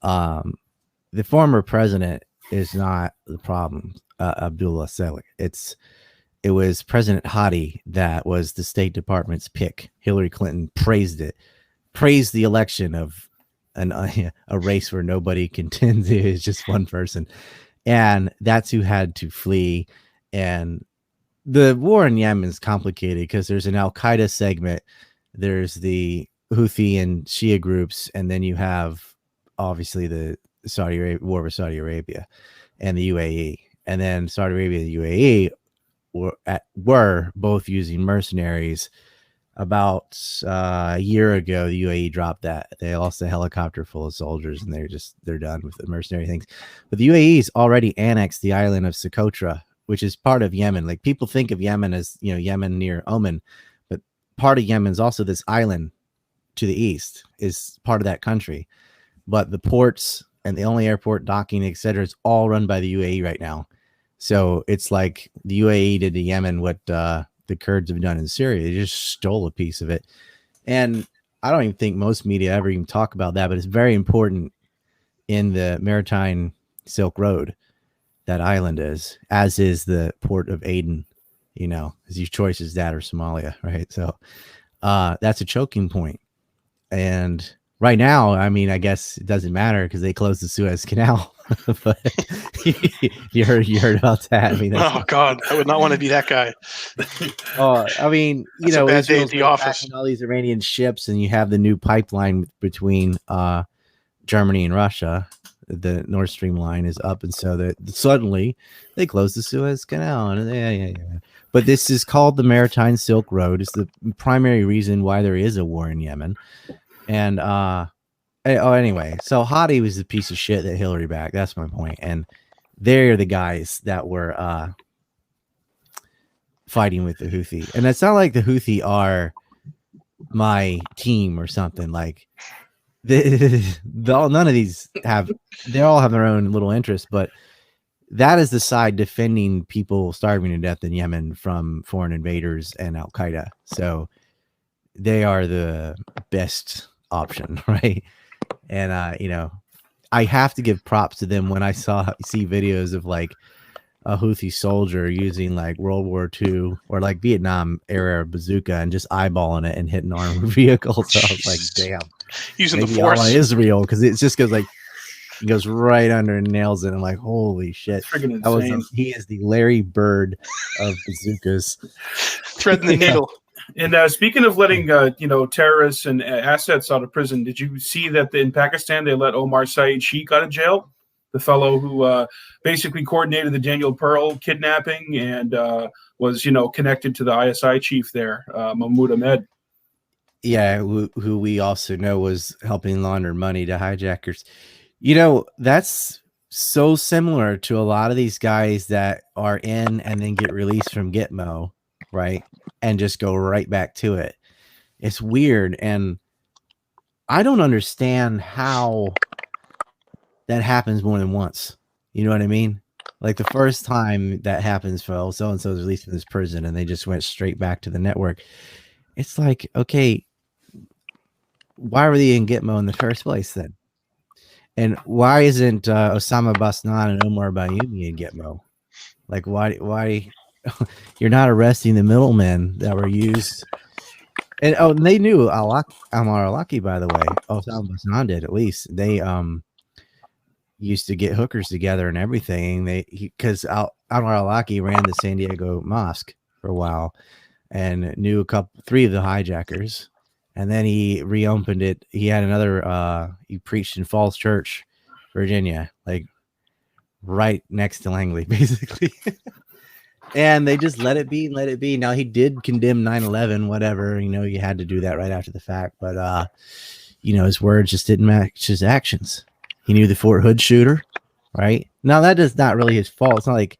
The former president is not the problem, Abdullah Salik. It was President Hadi that was the State Department's pick. Hillary Clinton praised the election of a race where nobody contends. It's just one person. And that's who had to flee. And the war in Yemen is complicated because there's an Al-Qaeda segment, there's the Houthi and Shia groups, and then you have obviously the Saudi Arabia, war with Saudi Arabia and the UAE. And then Saudi Arabia and the UAE were both using mercenaries. About a year ago, the UAE dropped that. They lost a helicopter full of soldiers, and they're done with the mercenary things. But the UAE's already annexed the island of Socotra, which is part of Yemen. Like, people think of Yemen as, Yemen near Oman, but part of Yemen is also this island to the east, is part of that country. But the ports and the only airport, docking, etc., is all run by the UAE right now. So it's like the UAE did to Yemen what the Kurds have done in Syria. They just stole a piece of it. And I don't even think most media ever even talk about that, but it's very important in the maritime Silk Road. That island is, as is the port of Aden, as your choice is that or Somalia, right? So that's a choking point. And right now, I mean, I guess it doesn't matter because they closed the Suez Canal. But you heard about that. I mean, oh God, I would not want to be that guy. I mean, that's a bad day at the office. All these Iranian ships, and you have the new pipeline between Germany and Russia. the Nord Stream line is up, and so that suddenly they closed the Suez Canal. And yeah. But this is called the Maritime Silk Road. It's the primary reason why there is a war in Yemen. And anyway, so Hadi was the piece of shit that Hillary backed. That's my point. And they're the guys that were fighting with the Houthi. And it's not like the Houthi are my team or something. Like none of these they all have their own little interests, but that is the side defending people starving to death in Yemen from foreign invaders and Al Qaeda. So they are the best option, right? And I have to give props to them when I see videos of like a Houthi soldier using like World War II or like Vietnam era bazooka and just eyeballing it and hitting armored vehicles. So I was like, damn, using maybe the force. Allah is real, because it just goes like, he goes right under and nails it. I'm like, holy shit! He is the Larry Bird of bazookas, threading the needle. And speaking of letting terrorists and assets out of prison, did you see that in Pakistan they let Omar Saeed Sheikh out of jail? The fellow who basically coordinated the Daniel Pearl kidnapping and was, connected to the ISI chief there, Mahmoud Ahmed. Yeah, who we also know was helping launder money to hijackers. That's so similar to a lot of these guys that are in and then get released from Gitmo, right? And just go right back to it. It's weird. And I don't understand how that happens more than once. You know what I mean? Like the first time that happens, for so-and-so is released from this prison and they just went straight back to the network. It's like, okay, why were they in Gitmo in the first place then? And why isn't Osama Basnan and Omar Bayoumi in Gitmo? Like, why you're not arresting the middlemen that were used? And they knew Amar Alaki, by the way. Osama Basnan did, at least. They used to get hookers together and everything. Because Amar Alaki ran the San Diego Mosque for a while and knew three of the hijackers. And then he reopened it. He had another, he preached in Falls Church, Virginia, like right next to Langley, basically. And they just let it be. Now, he did condemn 9/11, whatever. You had to do that right after the fact. But, his words just didn't match his actions. He knew the Fort Hood shooter, right? Now, that is not really his fault. It's not like,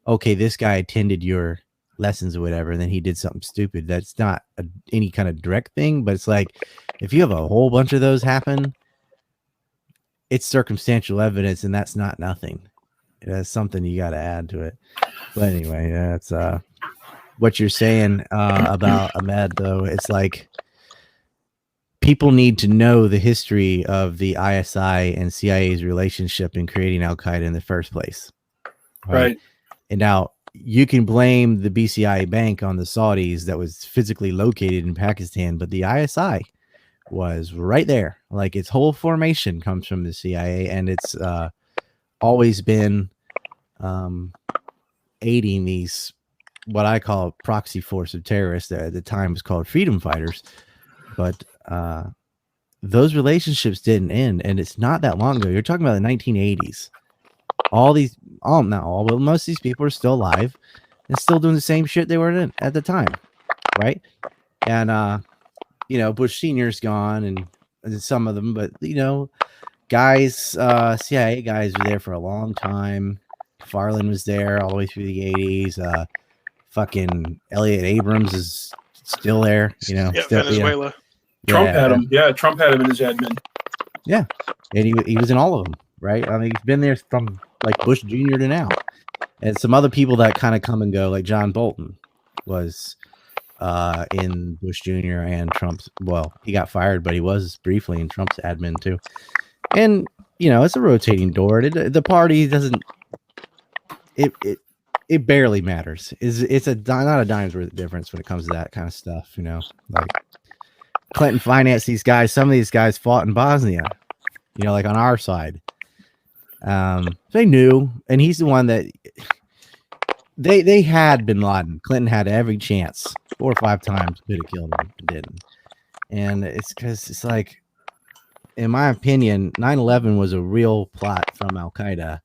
okay, this guy attended your lessons or whatever, and then he did something stupid. That's not any kind of direct thing, but it's like, if you have a whole bunch of those happen, it's circumstantial evidence, and that's not nothing. That's something you got to add to it. But anyway, that's what you're saying about Ahmed, though. It's like, people need to know the history of the ISI and CIA's relationship in creating Al Qaeda in the first place. Right. And now, you can blame the BCI bank on the Saudis that was physically located in Pakistan, but the ISI was right there. Like, its whole formation comes from the CIA, and it's always been aiding these, what I call proxy force of terrorists that at the time was called freedom fighters. But those relationships didn't end, and it's not that long ago. You're talking about the 1980s. Most of these people are still alive and still doing the same shit they were in at the time, right? And Bush Senior's gone, and some of them, but CIA guys were there for a long time. Farland was there all the way through the 80s. Fucking Elliot Abrams is still there, Venezuela. Trump had him. Yeah, Trump had him in his admin. Yeah, and he was in all of them, right? I mean, he's been there from like Bush Jr. to now. And some other people that kind of come and go, like John Bolton was in Bush Jr. and Trump's. Well, he got fired, but he was briefly in Trump's admin too. And it's a rotating door. The party doesn't. It barely matters. It's not a dime's worth of difference when it comes to that kind of stuff. Like Clinton financed these guys. Some of these guys fought in Bosnia. Like on our side. They knew, and he's the one that they had bin Laden. Clinton had every chance, 4 or 5 times could have killed him, didn't. And it's because it's like, in my opinion, 9/11 was a real plot from Al Qaeda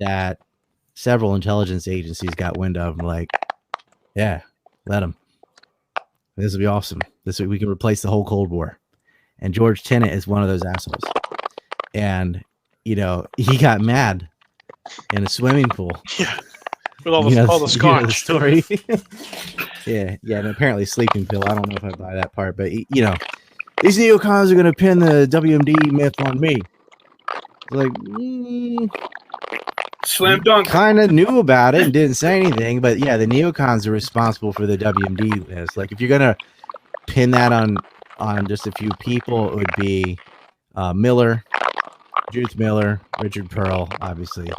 that several intelligence agencies got wind of. And like, yeah, let them. This will be awesome. We can replace the whole Cold War. And George Tenet is one of those assholes. And he got mad in a swimming pool. Yeah, with all the scotch. The story. yeah, and apparently sleeping pill. I don't know if I buy that part, but these neocons are going to pin the WMD myth on me. Like, slam dunk. Kind of knew about it and didn't say anything, but yeah, the neocons are responsible for the WMD list. Like, if you're going to pin that on just a few people, it would be Miller, Judith Miller, Richard Pearl, obviously,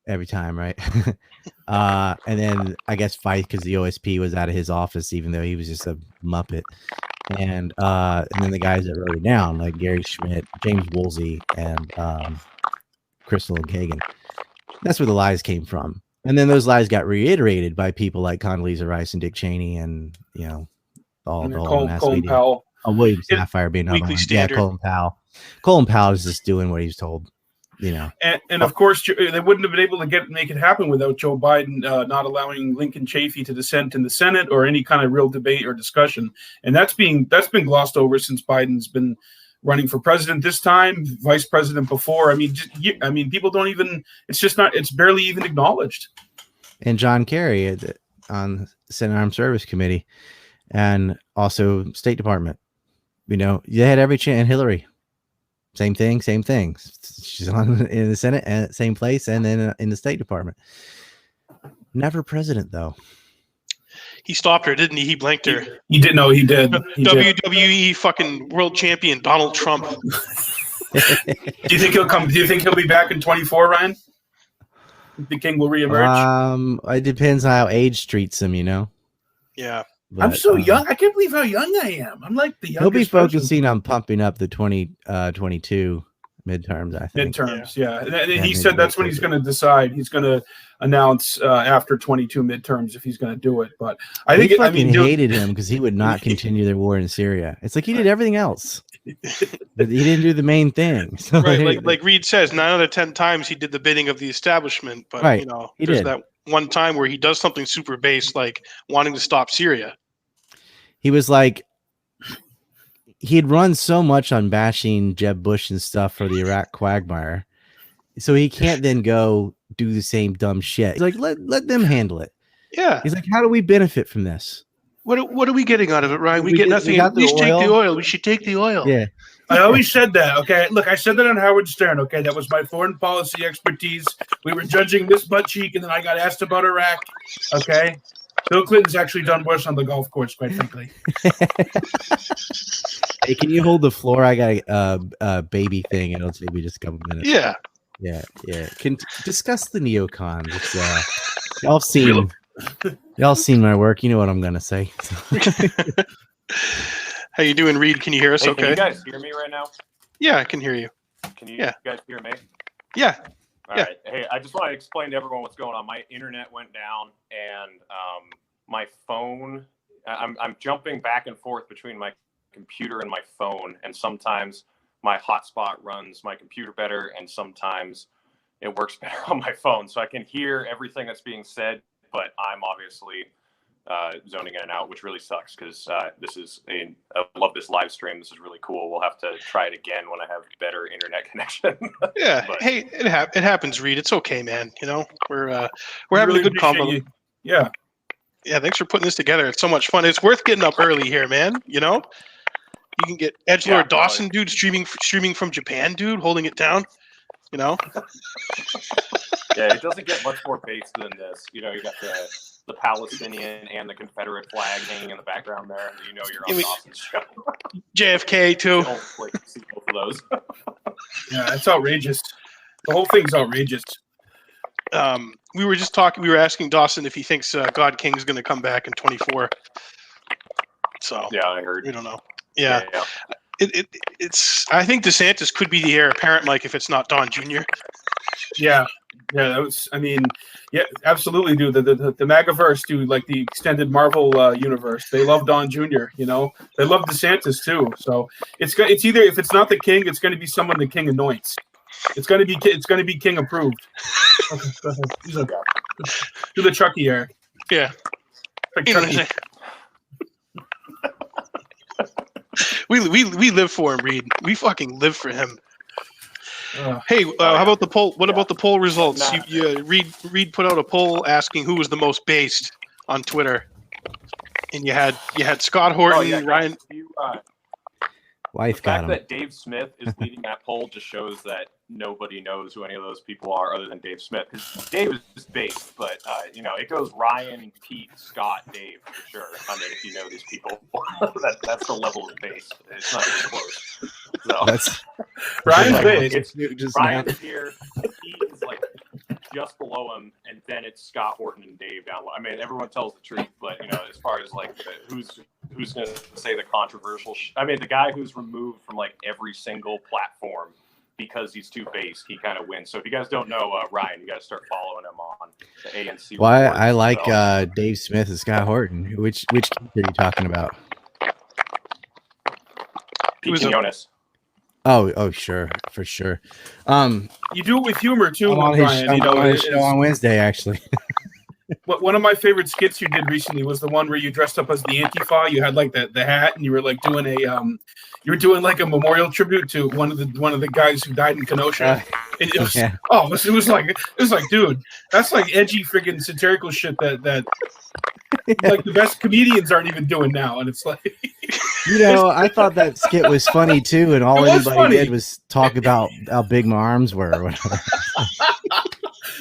every time, right? And then I guess Feith, because the OSP was out of his office, even though he was just a Muppet. And then the guys that wrote it down, like Gary Schmidt, James Woolsey, and Crystal and Kagan. That's where the lies came from. And then those lies got reiterated by people like Condoleezza Rice and Dick Cheney and, all the mass Colin media. Powell. Oh, William Sapphire being another Weekly one. Standard. Yeah, Colin Powell. Colin Powell is just doing what he's told, And of course, they wouldn't have been able to make it happen without Joe Biden not allowing Lincoln Chafee to dissent in the Senate or any kind of real debate or discussion. And that's been glossed over since Biden's been running for president this time, vice president before. I mean, people don't even. It's barely even acknowledged. And John Kerry on Senate Armed Service Committee, and also State Department. They had every chance. And Hillary. Same thing. She's in the Senate and same place, and then in the State Department. Never president, though. He stopped her, didn't he? He blanked her. He did. No, he did. WWE fucking world champion Donald Trump. Do you think he'll come? Do you think he'll be back in 24, Ryan? The king will reemerge. It depends on how age treats him, Yeah. But, I'm so young. I can't believe how young I am. I'm like the youngest. He'll be focusing person. on pumping up the 2022 midterms, I think. Midterms, yeah. And he said that's when he's going to decide. He's going to announce after 22 midterms if he's going to do it. But I think hated him because he would not continue their war in Syria. It's like he did everything else, but he didn't do the main thing. So right, like Reed says, 9 out of 10 times he did the bidding of the establishment. But there's that one time where he does something super base, like wanting to stop Syria. He was like, he'd run so much on bashing Jeb Bush and stuff for the Iraq quagmire, so he can't then go do the same dumb shit. He's like, let them handle it. Yeah. He's like, how do we benefit from this? What are we getting out of it, Ryan? We get nothing. At least take the oil. We should take the oil. Yeah. I always said that. Okay, look, I said that on Howard Stern. Okay, that was my foreign policy expertise. We were judging this butt cheek, and then I got asked about Iraq. Okay, Bill Clinton's actually done worse on the golf course, quite frankly. Hey, can you hold the floor? I got a baby thing, and it'll take me just a couple minutes. Yeah. Can discuss the neocons. It's, y'all seen my work. You know what I'm gonna say. How you doing, Reed? Can you hear us? Hey, okay. Can you guys hear me right now? Yeah, I can hear you. Can you Yeah. guys hear me? Yeah. All right. Hey, I just want to explain to everyone what's going on. My internet went down, and my phone. I'm jumping back and forth between my computer and my phone, and sometimes my hotspot runs my computer better, and sometimes it works better on my phone. So I can hear everything that's being said, but I'm obviously zoning in and out, which really sucks because I love this live stream. This is really cool. We'll have to try it again when I have better internet connection. Yeah. But, hey, it happens, Reed. It's okay, man. We're having really a good combo. Yeah. Yeah. Thanks for putting this together. It's so much fun. It's worth getting up early here, man. You can get Edgelord Dawson, dude, streaming from Japan, dude, holding it down. Yeah, it doesn't get much more base than this. You got the Palestinian and the Confederate flag hanging in the background there. You're on Dawson's show. JFK too. See both of those. Yeah, it's outrageous. The whole thing's outrageous. We were just talking. We were asking Dawson if he thinks God King is going to come back in 24. So yeah, I heard. We don't know. Yeah. It's. I think DeSantis could be the heir apparent, Mike, if it's not Don Jr. Yeah, Yeah, that was. I mean, yeah, absolutely, dude. The Magaverse, dude, like the extended Marvel universe. They love Don Jr. You know, they love DeSantis too. So it's either, if it's not the king, it's going to be someone the king anoints. It's going to be king approved. Okay, go ahead. He's okay. Do the Chucky, Eric. Yeah. Like Chucky. We live for him, Reed. We fucking live for him. Hey, how about the poll? What about the poll results? Reed put out a poll asking who was the most based on Twitter, and you had Scott Horton, Ryan. Wife the got fact him. that Dave Smith is leading that poll just shows that nobody knows who any of those people are other than Dave Smith. Because Dave is based, but it goes Ryan, Pete, Scott, Dave for sure. I mean, if you know these people, that's the level of base. It's not even close. So That's Ryan's based. It's Ryan's here. Pete is like just below him, and then it's Scott Horton and Dave down low. I mean, everyone tells the truth, but as far as like who's going to say the controversial I mean, the guy who's removed from like every single platform because he's too based, he kind of wins. So if you guys don't know Ryan, you got to start following him on the ANC. Well, I like Dave Smith and Scott Horton. Which keeper are you talking about? Pete Quinones. Oh, sure, for sure. You do it with humor too, I'm on his show on Wednesday, actually. One of my favorite skits you did recently was the one where you dressed up as the Antifa. You had like the hat, and you were like doing like a memorial tribute to one of the guys who died in Kenosha. And it was, it was like, dude, that's like edgy freaking satirical shit that like the best comedians aren't even doing now, and it's like. I thought that skit was funny too, and all anybody did was talk about how big my arms were or whatever.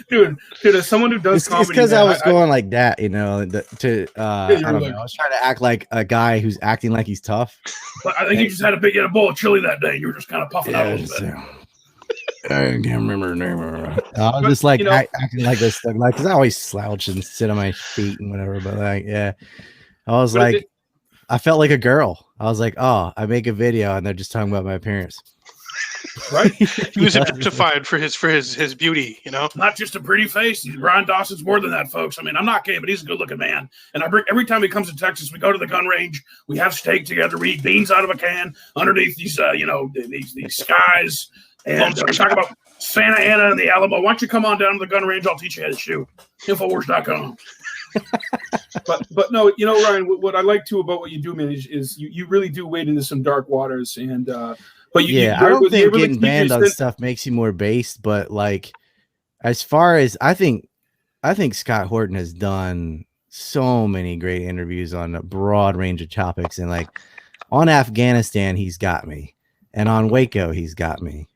Dude, as someone who does comedy, it's because I was going like that, I don't know. I was trying to act like a guy who's acting like he's tough. But I think you just had a bowl of chili that day. You were just kind of puffing out a little bit. I can't remember her name. I was just like acting like this, like because I always slouch and sit on my feet and whatever. But I was like, I felt like a girl. I was like, oh, I make a video and they're just talking about my appearance. Right? He was objectified for his beauty, Not just a pretty face. Ryan Dawson's more than that, folks. I mean, I'm not gay, but he's a good-looking man. And every time he comes to Texas, we go to the gun range. We have steak together. We eat beans out of a can underneath these, these skies. And we talk about Santa Ana and the Alamo. Why don't you come on down to the gun range? I'll teach you how to shoot. Infowars.com. but no, Ryan, what I like too about what you do, man, is you really do wade into some dark waters, and but I don't think getting banned on stuff makes you more based, but like as far as I think Scott Horton has done so many great interviews on a broad range of topics, and like on Afghanistan he's got me, and on Waco he's got me.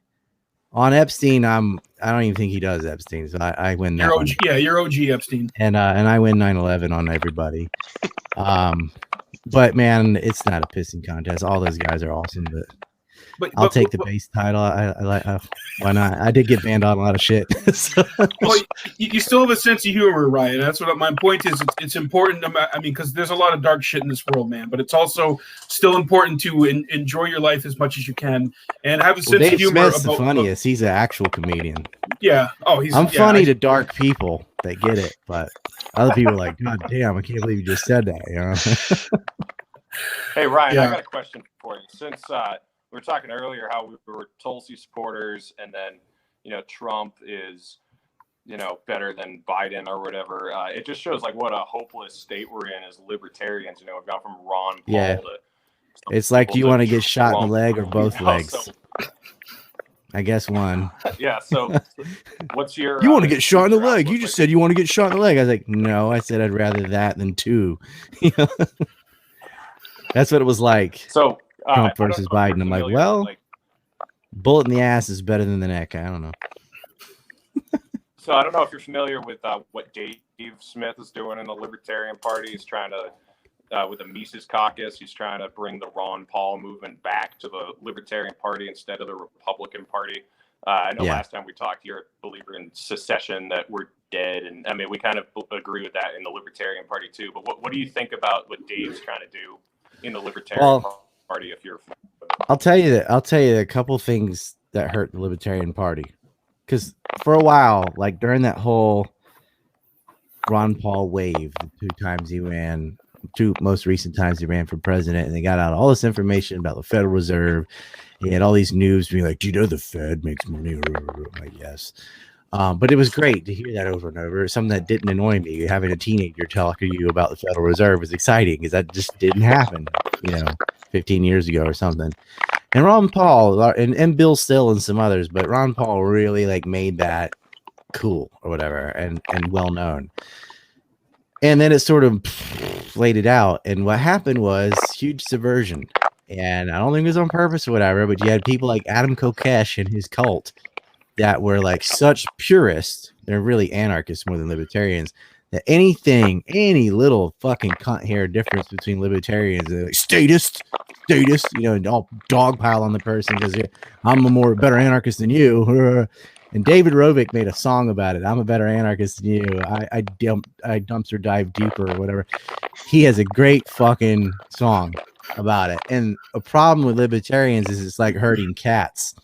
On Epstein, I don't even think he does Epstein, so I win that one. Yeah, you're OG Epstein. And I win 9/11 on everybody. But man, it's not a pissing contest. All those guys are awesome, but I'll take the base title. I like why not? I did get banned on a lot of shit. So. Well, you still have a sense of humor, Ryan. That's what my point is. It's important. Because there's a lot of dark shit in this world, man. But it's also still important to enjoy your life as much as you can and have a sense of humor. Smith's the funniest. He's an actual comedian. Yeah. Oh, I'm funny to dark people that get it, but other people are like, God damn, I can't believe you just said that. Hey, Ryan, I got a question for you. Since we were talking earlier how we were Tulsi supporters, and then Trump is better than Biden or whatever. It just shows like what a hopeless state we're in as libertarians. We've gone from Ron Paul to. It's like, do you want to get shot in the leg or both legs? So, I guess one. Yeah. So, what's your? You want to get shot in the leg? You just said you want to get shot in the leg. I was like, no, I said I'd rather that than two. That's what it was like. So. Trump versus Biden. I'm like, well, bullet in the ass is better than the neck. I don't know. So I don't know if you're familiar with what Dave Smith is doing in the Libertarian Party. He's trying to, with the Mises Caucus, he's trying to bring the Ron Paul movement back to the Libertarian Party instead of the Republican Party. I know last time we talked, you're a believer in secession, that we're dead. And I mean, we kind of agree with that in the Libertarian Party too. But what do you think about what Dave's trying to do in the Libertarian Party? If you're, I'll tell you a couple things that hurt the Libertarian Party. because for a while, like during that whole Ron Paul wave, the two most recent times he ran for president, and they got out all this information about the Federal Reserve. He had all these news being like, do you know the Fed makes money? I'm like, yes. But it was great to hear that over and over. Something that didn't annoy me. Having a teenager talking to you about the Federal Reserve was exciting because that just didn't happen, 15 years ago or something. And Ron Paul and Bill Still and some others, but Ron Paul really like made that cool or whatever and well known. And then it sort of laid it out. And what happened was huge subversion. And I don't think it was on purpose or whatever, but you had people like Adam Kokesh and his cult that were like such purists. They're really anarchists more than libertarians. That any little fucking cunt hair difference between libertarians, they're like statist, and all dogpile on the person because I'm a better anarchist than you. And David Rovick made a song about it. I'm a better anarchist than you. I dumpster dive deeper or whatever. He has a great fucking song about it. And a problem with libertarians is it's like herding cats.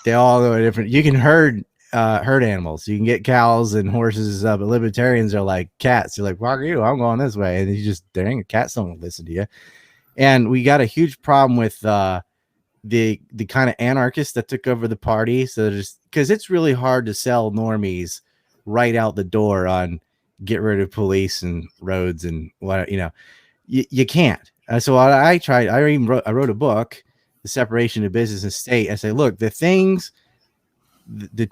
They all go different. You can herd animals. You can get cows and horses, but libertarians are like cats. You're like, fuck you, I'm going this way. And there ain't cats don't listen to you. And we got a huge problem with the kind of anarchists that took over the party. So just because it's really hard to sell normies right out the door on get rid of police and roads and what, you can't. So what I tried, I wrote a book, The Separation of Business and State. I say, look, the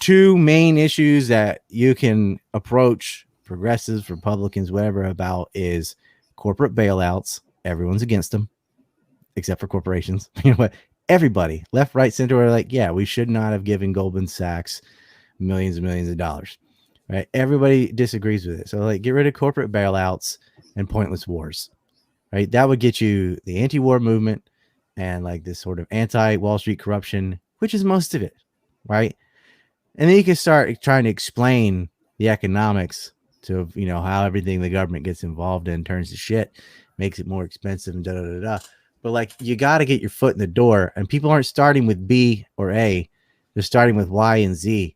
two main issues that you can approach progressives, Republicans, whatever about is corporate bailouts. Everyone's against them except for corporations. Everybody, left, right, center, are like, yeah, we should not have given Goldman Sachs millions and millions of dollars. Right? Everybody disagrees with it. So like, get rid of corporate bailouts and pointless wars. Right? That would get you the anti-war movement and like this sort of anti-Wall Street corruption, which is most of it. Right? And then you can start trying to explain the economics to, how everything the government gets involved in turns to shit, makes it more expensive and da-da-da-da. But like, you got to get your foot in the door, and people aren't starting with B or A. They're starting with Y and Z.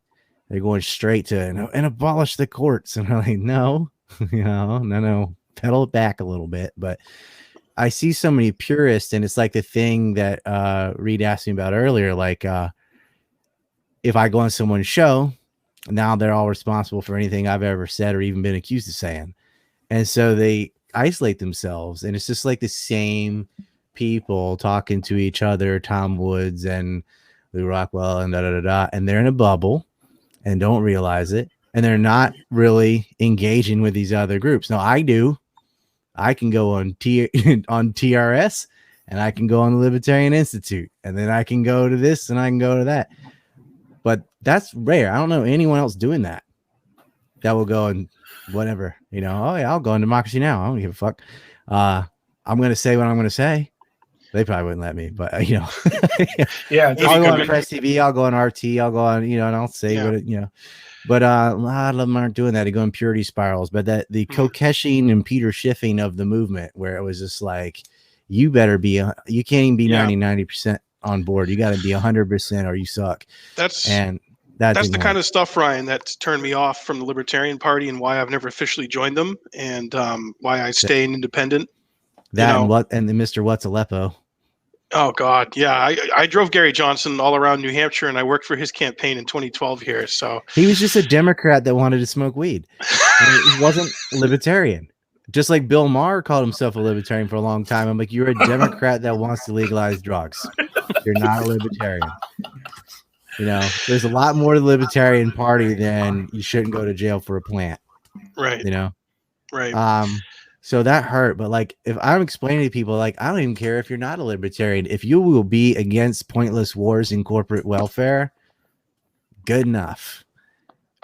They're going straight to and abolish the courts. And I'm like, no, no, pedal it back a little bit. But I see so many purists, and it's like the thing that Reed asked me about earlier. Like, if I go on someone's show, now they're all responsible for anything I've ever said or even been accused of saying. And so they isolate themselves, and it's just like the same people talking to each other, Tom Woods and Lou Rockwell and da-da-da-da, and they're in a bubble and don't realize it, and they're not really engaging with these other groups. Now, I do. I can go on TRS, and I can go on the Libertarian Institute, and then I can go to this, and I can go to that. But that's rare. I don't know anyone else doing that. That will go and whatever, oh yeah, I'll go on Democracy Now. I don't give a fuck. I'm going to say what I'm going to say. They probably wouldn't let me, but yeah, I'll go on Press TV. I'll go on RT. I'll go on, and I'll say what But a lot of them aren't doing that. They go in purity spirals. But that the Kokeshing and Peter Schiffing of the movement, where it was just like, you better be, you can't even be 90% on board. You got to be 100% or you suck. That's the kind of stuff, Ryan, that's turned me off from the Libertarian Party and why I've never officially joined them, and why I stay independent. And the Mr. What's Aleppo. Oh God, yeah. I drove Gary Johnson all around New Hampshire, and I worked for his campaign in 2012 here. So he was just a Democrat that wanted to smoke weed. He wasn't libertarian. Just like Bill Maher called himself a libertarian for a long time. I'm like, you're a Democrat that wants to legalize drugs. You're not a libertarian. There's a lot more to the Libertarian Party than you shouldn't go to jail for a plant. Right. Right. So that hurt. But like, if I'm explaining to people, like, I don't even care if you're not a libertarian. If you will be against pointless wars in corporate welfare, good enough.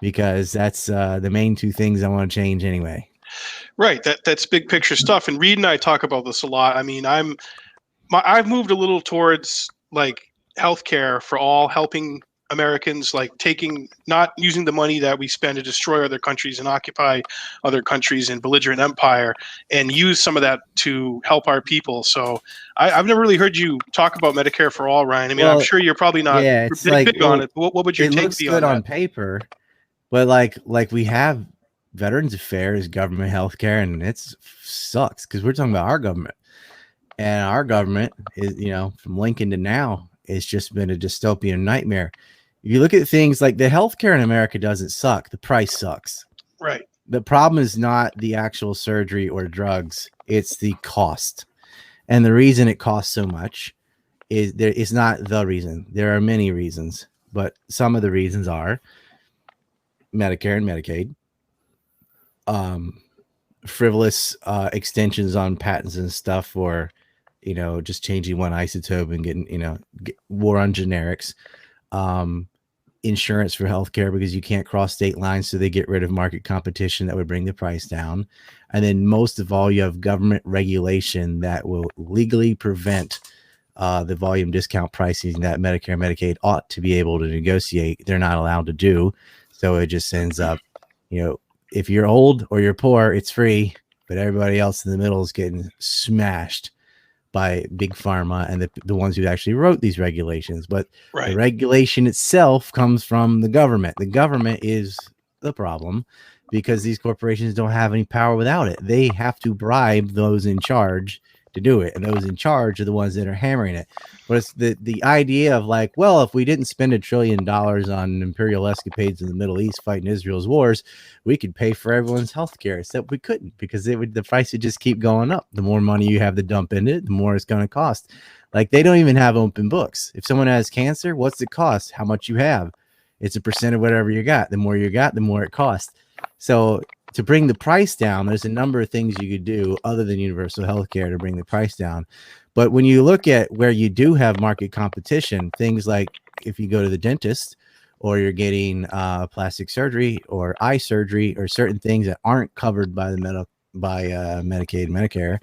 Because that's the main two things I want to change anyway. Right. That's big picture stuff. And Reed and I talk about this a lot. I mean, I've moved a little towards like healthcare for all, helping Americans, like not using the money that we spend to destroy other countries and occupy other countries in belligerent empire, and use some of that to help our people. So I've never really heard you talk about Medicare for all, Ryan. I mean, I'm sure you're probably not it's big on it. But what would your it take looks be good on on paper, but like we have Veterans Affairs, government healthcare, and it sucks because we're talking about our government, and our government is, from Lincoln to now, it's just been a dystopian nightmare. If you look at things like the healthcare in America doesn't suck, the price sucks. Right. The problem is not the actual surgery or drugs, it's the cost. And the reason it costs so much is not the reason. There are many reasons, but some of the reasons are Medicare and Medicaid, frivolous extensions on patents and stuff, or just changing one isotope and getting war on generics, insurance for healthcare because you can't cross state lines, so they get rid of market competition that would bring the price down. And then most of all, you have government regulation that will legally prevent the volume discount pricing that Medicare and Medicaid ought to be able to negotiate. They're not allowed to do. So it just ends up, if you're old or you're poor, it's free, but everybody else in the middle is getting smashed by big pharma and the ones who actually wrote these regulations. But the regulation itself comes from the government. The government is the problem because these corporations don't have any power without it. They have to bribe those in charge to do it, and those in charge are the ones that are hammering it. But it's the idea of like, well, if we didn't spend $1 trillion on imperial escapades in the Middle East fighting Israel's wars, we could pay for everyone's health care. Except we couldn't, because the price would just keep going up. The more money you have to dump in it, the more it's going to cost. Like, they don't even have open books. If someone has cancer, what's it cost? How much you have? It's a percent of whatever you got. The more you got, the more it costs. So to bring the price down, there's a number of things you could do other than universal health care to bring the price down. But when you look at where you do have market competition, things like if you go to the dentist or you're getting plastic surgery or eye surgery or certain things that aren't covered by Medicaid and Medicare,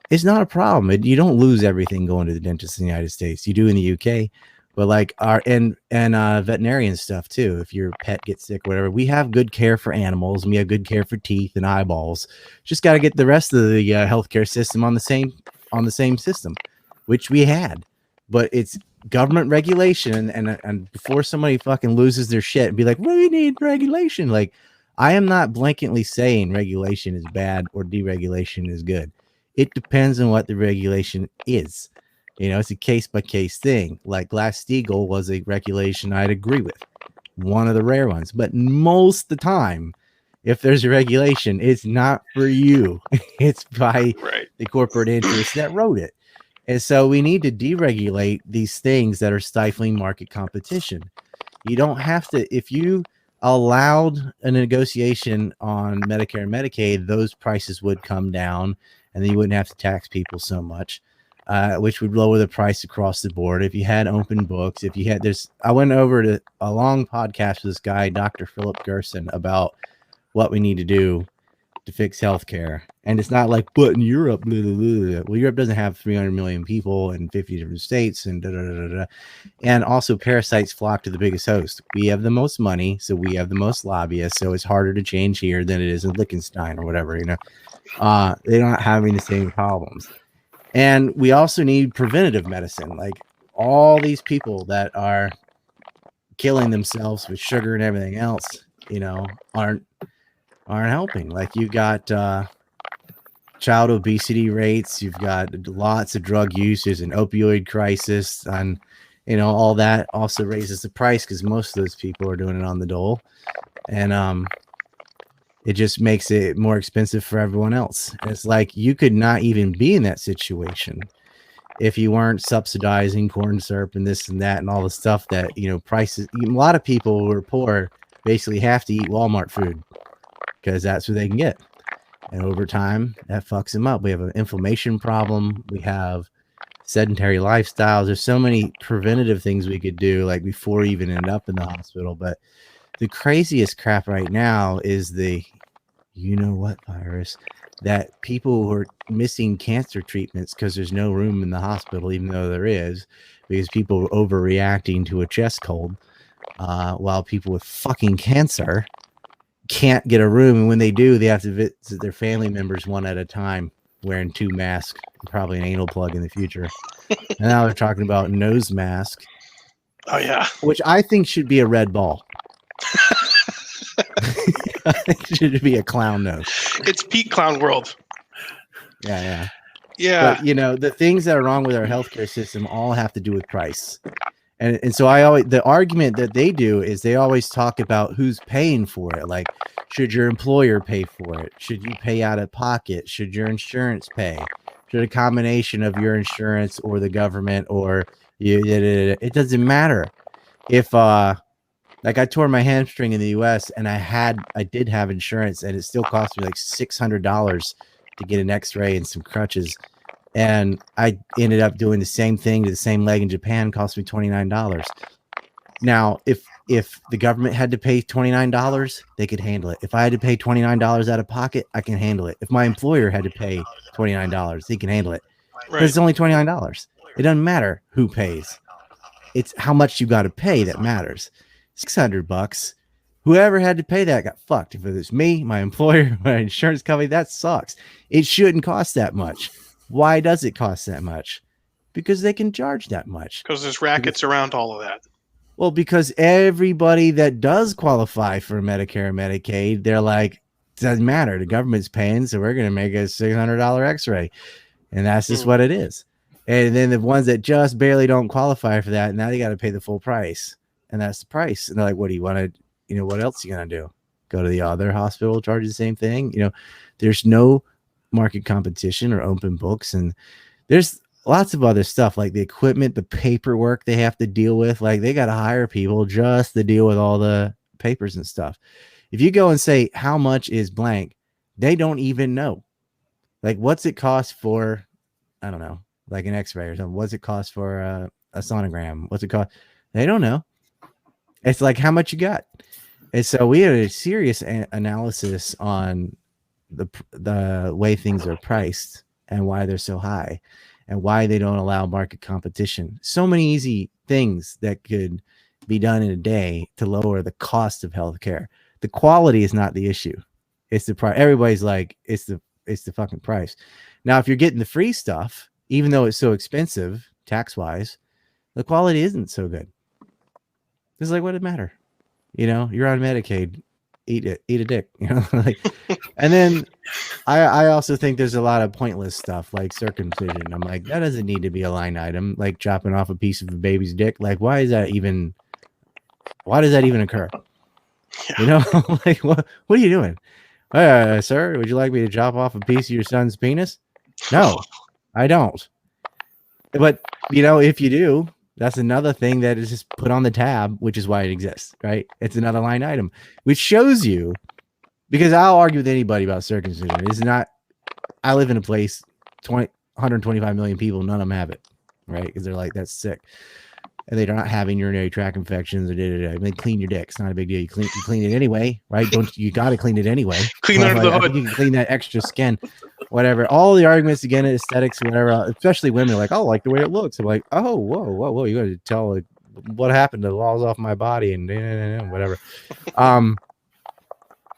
it's not a problem. You don't lose everything going to the dentist in the United States. You do in the UK. But like and veterinarian stuff too. If your pet gets sick or whatever, we have good care for animals and we have good care for teeth and eyeballs. Just got to get the rest of the healthcare system on the same system, which we had. But it's government regulation, and before somebody fucking loses their shit and be like, "We need regulation." Like, I am not blanketly saying regulation is bad or deregulation is good. It depends on what the regulation is. It's a case-by-case thing. Like Glass-Steagall was a regulation I'd agree with. One of the rare ones. But most of the time, if there's a regulation, it's not for you. It's by the corporate interests that wrote it. And so we need to deregulate these things that are stifling market competition. You don't have to. If you allowed a negotiation on Medicare and Medicaid, those prices would come down, and then you wouldn't have to tax people so much. Which would lower the price across the board. If you had open books, I went over to a long podcast with this guy, Dr. Philip Gerson, about what we need to do to fix healthcare. And it's not like, but in Europe, blah, blah, blah. Well, Europe doesn't have 300 million people in 50 different states and And also parasites flock to the biggest host. We have the most money, so we have the most lobbyists. So it's harder to change here than it is in Liechtenstein or whatever, they're not having the same problems. And we also need preventative medicine. Like, all these people that are killing themselves with sugar and everything else, aren't helping. Like, you've got child obesity rates, you've got lots of drug use, there's an opioid crisis, and all that also raises the price because most of those people are doing it on the dole. And it just makes it more expensive for everyone else. And it's like, you could not even be in that situation if you weren't subsidizing corn syrup and this and that and all the stuff that, prices. A lot of people who are poor basically have to eat Walmart food because that's what they can get. And over time, that fucks them up. We have an inflammation problem. We have sedentary lifestyles. There's so many preventative things we could do, like before we even end up in the hospital. But the craziest crap right now is the virus, that people who are missing cancer treatments because there's no room in the hospital, even though there is, because people were overreacting to a chest cold, while people with fucking cancer can't get a room, and when they do, they have to visit their family members one at a time, wearing 2 masks, probably an anal plug in the future. And now they're talking about nose mask. Oh yeah, which I think should be a red ball. It should be a clown nose. It's peak clown world. Yeah. Yeah. But the things that are wrong with our healthcare system all have to do with price. And so the argument that they do is they always talk about who's paying for it. Like, should your employer pay for it? Should you pay out of pocket? Should your insurance pay? Should a combination of your insurance or the government or you? It doesn't matter. If like I tore my hamstring in the US and I did have insurance and it still cost me like $600 to get an x-ray and some crutches. And I ended up doing the same thing to the same leg in Japan, cost me $29. Now, if the government had to pay $29, they could handle it. If I had to pay $29 out of pocket, I can handle it. If my employer had to pay $29, he can handle it. Because it's only $29. It doesn't matter who pays. It's how much you got to pay that matters. $600. Whoever had to pay that got fucked. If it was me, my employer, my insurance company, that sucks. It shouldn't cost that much. Why does it cost that much? Because they can charge that much. Because there's rackets around all of that. Well, because everybody that does qualify for Medicare and Medicaid, they're like, doesn't matter. The government's paying, so we're going to make a $600 x-ray. And that's just what it is. And then the ones that just barely don't qualify for that, now they got to pay the full price. And that's the price. And they're like, what do you want to, what else are you going to do? Go to the other hospital, charge the same thing? There's no market competition or open books. And there's lots of other stuff like the equipment, the paperwork they have to deal with. Like they got to hire people just to deal with all the papers and stuff. If you go and say, how much is blank? They don't even know. Like, what's it cost for, I don't know, like an x-ray or something? What's it cost for a sonogram? What's it cost? They don't know. It's like, how much you got? And so we had a serious analysis on the way things are priced and why they're so high and why they don't allow market competition. So many easy things that could be done in a day to lower the cost of healthcare. The quality is not the issue. It's the price. Everybody's like, it's the fucking price. Now, if you're getting the free stuff, even though it's so expensive tax-wise, the quality isn't so good. It's like, what does it matter? You're on Medicaid. Eat a dick, like. And then I also think there's a lot of pointless stuff like circumcision. I'm like, that doesn't need to be a line item, like chopping off a piece of a baby's dick. Like, why does that even occur? Yeah. Like, what are you doing? Sir, would you like me to chop off a piece of your son's penis? No, I don't. But if you do, that's another thing that is just put on the tab, which is why it exists, right? It's another line item, which shows you, because I'll argue with anybody about circumcision. It's not, I live in a place, 125 million people, none of them have it, right? Because they're like, that's sick. And they're not having urinary tract infections or I mean, clean your dick. It's not a big deal. You clean it anyway, right? You got to clean it anyway. Clean under the hood. You can clean that extra skin, whatever. All the arguments again, aesthetics, whatever. Especially women are like, oh, like the way it looks. I'm like, oh, whoa. You got to tell like, what happened to the walls off my body and whatever.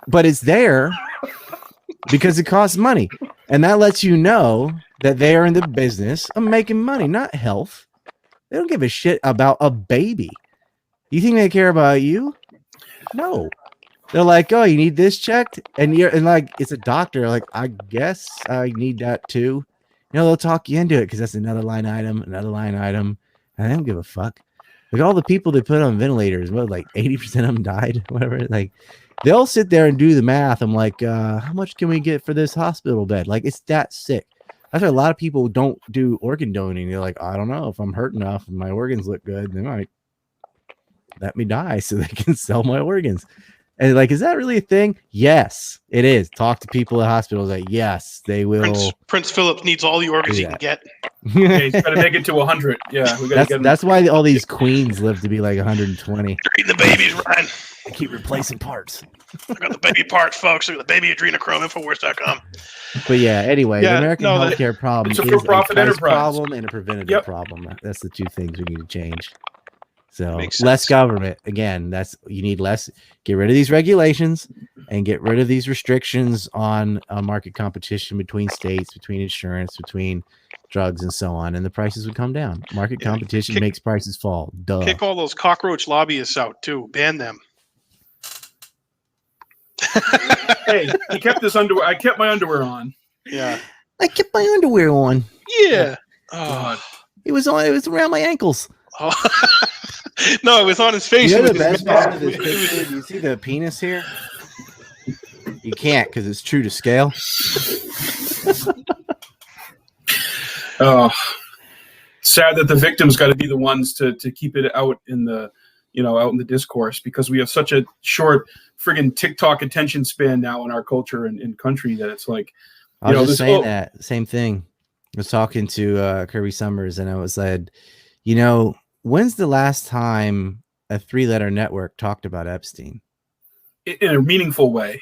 But it's there because it costs money, and that lets you know that they are in the business of making money, not health. They don't give a shit about a baby. You think they care about you? No. They're like, oh, you need this checked? And like, it's a doctor. Like, I guess I need that too. They'll talk you into it because that's another line item. And I don't give a fuck. Like all the people they put on ventilators, like 80% of them died, whatever. Like they'll sit there and do the math. I'm like, how much can we get for this hospital bed? Like, it's that sick. That's why a lot of people don't do organ donating. They're like, I don't know, if I'm hurt enough and my organs look good, they might let me die so they can sell my organs. And like, is that really a thing? Yes, it is. Talk to people at hospitals. Like, yes, they will. Prince Philip needs all the orders he can get. Yeah, he's got to make it to 100. Yeah, we got to get him. That's why all these queens live to be like 120. They're eating the babies, Ryan. They keep replacing parts. I got the baby parts, folks. I got the baby adrenochrome, Infowars.com. But yeah, anyway, the American healthcare problem it's a is for-profit a price enterprise problem and a preventative problem. That's the two things we need to change. So less government. Again, you need less. Get rid of these regulations and get rid of these restrictions on market competition between states, between insurance, between drugs, and so on, and the prices would come down. Market competition makes prices fall. Duh. Kick all those cockroach lobbyists out too. Ban them. Hey, he kept his underwear. I kept my underwear on. Yeah, I kept my underwear on. Yeah. God. It was on. It was around my ankles. Oh. No, it was on his face. You know the best part of this picture? You see the penis here? You can't because it's true to scale. Oh, sad that the victims got to be the ones to keep it out in the out in the discourse, because we have such a short friggin' TikTok attention span now in our culture and country that it's like, I was just saying that same thing. I was talking to Kirby Summers, and I was like, when's the last time a 3-letter network talked about Epstein in a meaningful way?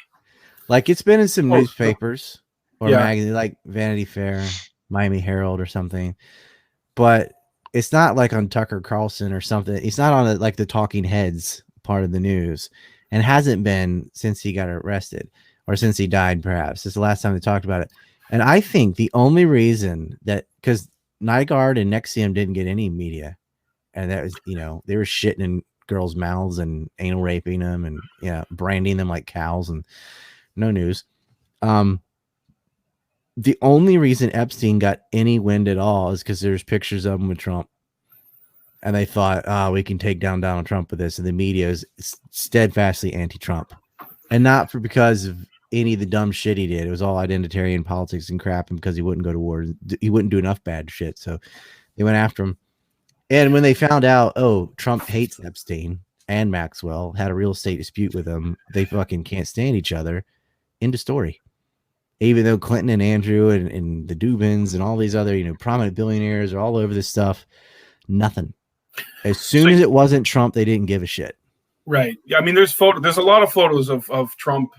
Like, it's been in some newspapers or magazines like Vanity Fair, Miami Herald or something, but it's not like on Tucker Carlson or something. It's not on like the talking heads part of the news, and hasn't been since he got arrested or since he died. Perhaps it's the last time they talked about it. And I think the only reason that, because Nygaard and Nexium didn't get any media, and that was, they were shitting in girls' mouths and anal raping them and branding them like cows, and no news. The only reason Epstein got any wind at all is because there's pictures of him with Trump, and they thought, we can take down Donald Trump with this, and the media is steadfastly anti-Trump, and not because of any of the dumb shit he did. It was all identitarian politics and crap, and because he wouldn't go to war, he wouldn't do enough bad shit, so they went after him. And when they found out, Trump hates Epstein and Maxwell, had a real estate dispute with him, they fucking can't stand each other. End of story. Even though Clinton and Andrew and the Dubins and all these other, prominent billionaires are all over this stuff, nothing. As soon as it wasn't Trump, they didn't give a shit. Right. I mean, there's a lot of photos of Trump,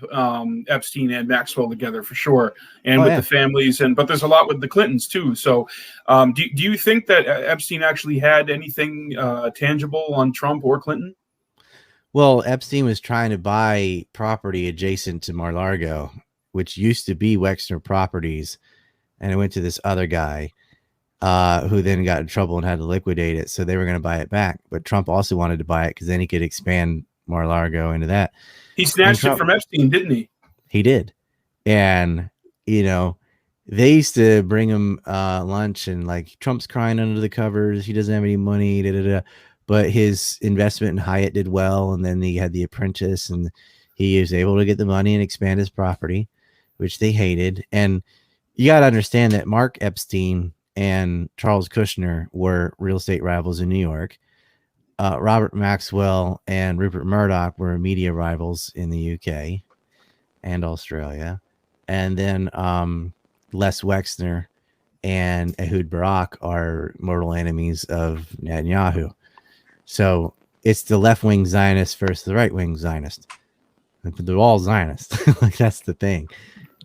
Epstein, and Maxwell together for sure, and with the families, but there's a lot with the Clintons too. So, do you think that Epstein actually had anything tangible on Trump or Clinton? Well, Epstein was trying to buy property adjacent to Mar-a-Lago, which used to be Wexner Properties, and it went to this other guy who then got in trouble and had to liquidate it. So they were going to buy it back, but Trump also wanted to buy it because then he could expand Mar-a-Lago into that. He snatched it from Epstein, didn't he? He did. And, they used to bring him lunch, and like, Trump's crying under the covers. He doesn't have any money, but his investment in Hyatt did well. And then he had The Apprentice, and he was able to get the money and expand his property, which they hated. And you got to understand that Mark Epstein and Charles Kushner were real estate rivals in New York. Robert Maxwell and Rupert Murdoch were media rivals in the UK and Australia. And then Les Wexner and Ehud Barak are mortal enemies of Netanyahu. So it's the left-wing Zionist versus the right-wing Zionist. They're all Zionists. Like, that's the thing.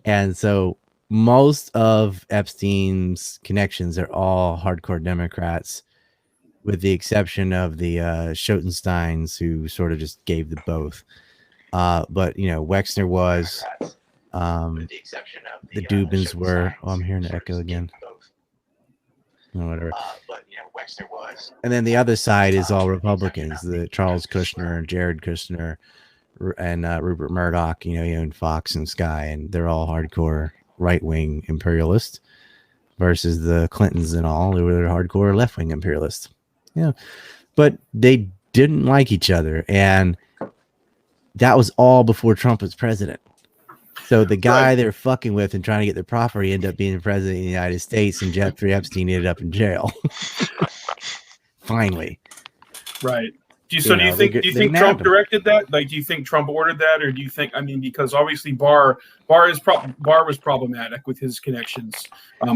And so most of Epstein's connections are all hardcore Democrats, with the exception of the Schoensteins, who sort of just gave the both. But Wexner was, the Dubins were. Oh, I'm hearing the echo again. Whatever. Wexner was. And then the other side is all Republicans. The Charles Kushner, Jared Kushner, and Rupert Murdoch. He owned Fox and Sky, and they're all hardcore right-wing imperialists, versus the Clintons and all who were hardcore left-wing imperialists. But they didn't like each other, and that was all before Trump was president. So the guy they're fucking with and trying to get their property ended up being the president of the United States, and Jeffrey Epstein ended up in jail. Finally. Right. Do you think Trump directed that? Like, do you think Trump ordered that, or do you think? I mean, because obviously Barr was problematic with his connections,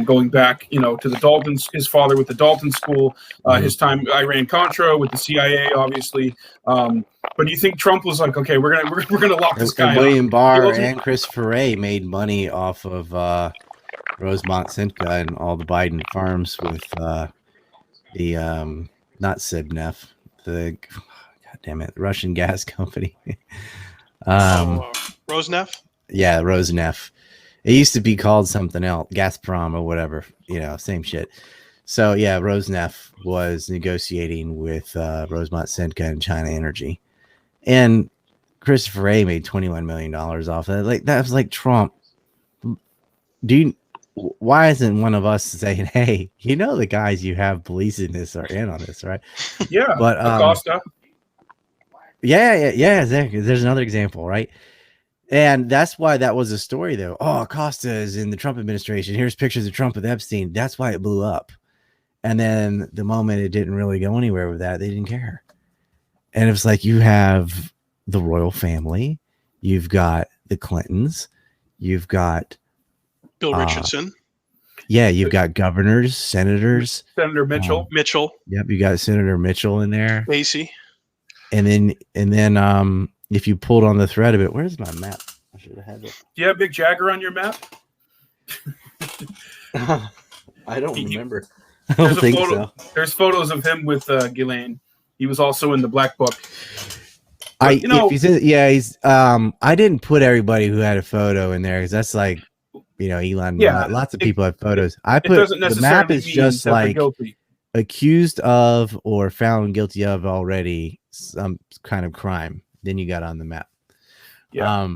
going back, to the Daltons. His father with the Dalton School, his time Iran Contra with the CIA, obviously. But do you think Trump was like, okay, we're gonna lock this guy up? William Barr and Christopher Wray made money off of Rosemont Sitka and all the Biden farms with the not Sibnef, the Russian gas company. Rosneft? Yeah, Rosneft. It used to be called something else, Gazprom or whatever, same shit. So yeah, Rosneft was negotiating with Rosemont Sitka and China Energy. And Christopher Wray made $21 million off of it. Like, that was like Trump. Why isn't one of us saying, hey, the guys you have policing this are in on this, right? Yeah, but Acosta. Yeah, exactly. There's another example, right? And that's why that was a story, though. Oh, Acosta is in the Trump administration. Here's pictures of Trump with Epstein. That's why it blew up. And then the moment it didn't really go anywhere with that, they didn't care. And it was like, you have the royal family, you've got the Clintons, you've got Bill Richardson. Yeah, you've got governors, senators. Senator Mitchell. Mitchell. Yep, you got Senator Mitchell in there. Macy. And then if you pulled on the thread of it, where's my map? I should have had it. Do you have Big Jagger on your map? I don't remember. I don't think so. There's photos of him with Ghislaine. He was also in the Black Book. But, he's I didn't put everybody who had a photo in there because that's like, Elon. Yeah, lots of people have photos. I put the map is just like accused of or found guilty of already some kind of crime. Then you got on the map. Yeah.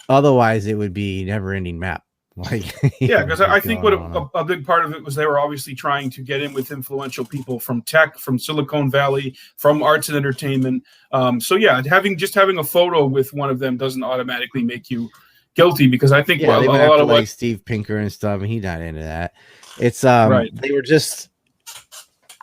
Otherwise, it would be never-ending map. Like, yeah, because I think what a big part of it was they were obviously trying to get in with influential people from tech, from Silicon Valley, from arts and entertainment. So yeah, having a photo with one of them doesn't automatically make you guilty, because I think they went after like Steve Pinker and stuff, and he's not into that. It's right. They were just,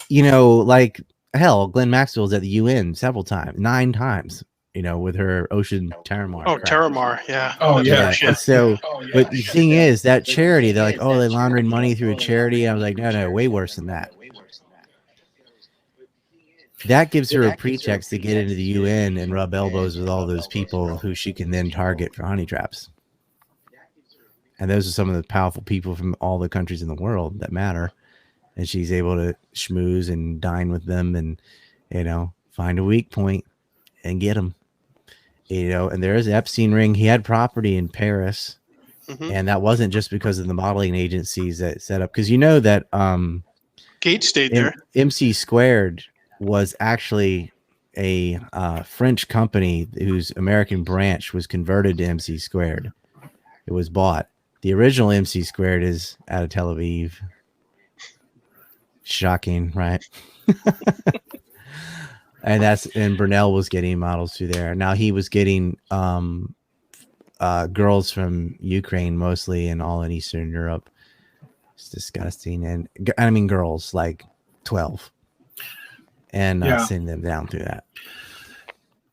like hell. Glenn Maxwell's at the UN several times, 9 times. With her Ocean Terramar. Oh, Terramar, yeah. Oh, yeah. So, but the thing is, that charity, they're like, oh, they're laundering money through a charity. I was like, no, way worse than that. That gives her a pretext to get into the UN and rub elbows with all those people who she can then target for honey traps. And those are some of the powerful people from all the countries in the world that matter. And she's able to schmooze and dine with them and, find a weak point and get them. And there is an Epstein ring. He had property in Paris, and that wasn't just because of the modeling agencies that set up. Because that Gates stayed there. MC Squared was actually a French company whose American branch was converted to MC Squared. It was bought. The original MC Squared is out of Tel Aviv. Shocking, right? And Burnell was getting models through there. Now he was getting girls from Ukraine mostly, and all in Eastern Europe. It's disgusting. And I mean girls like 12, and sending them down through that.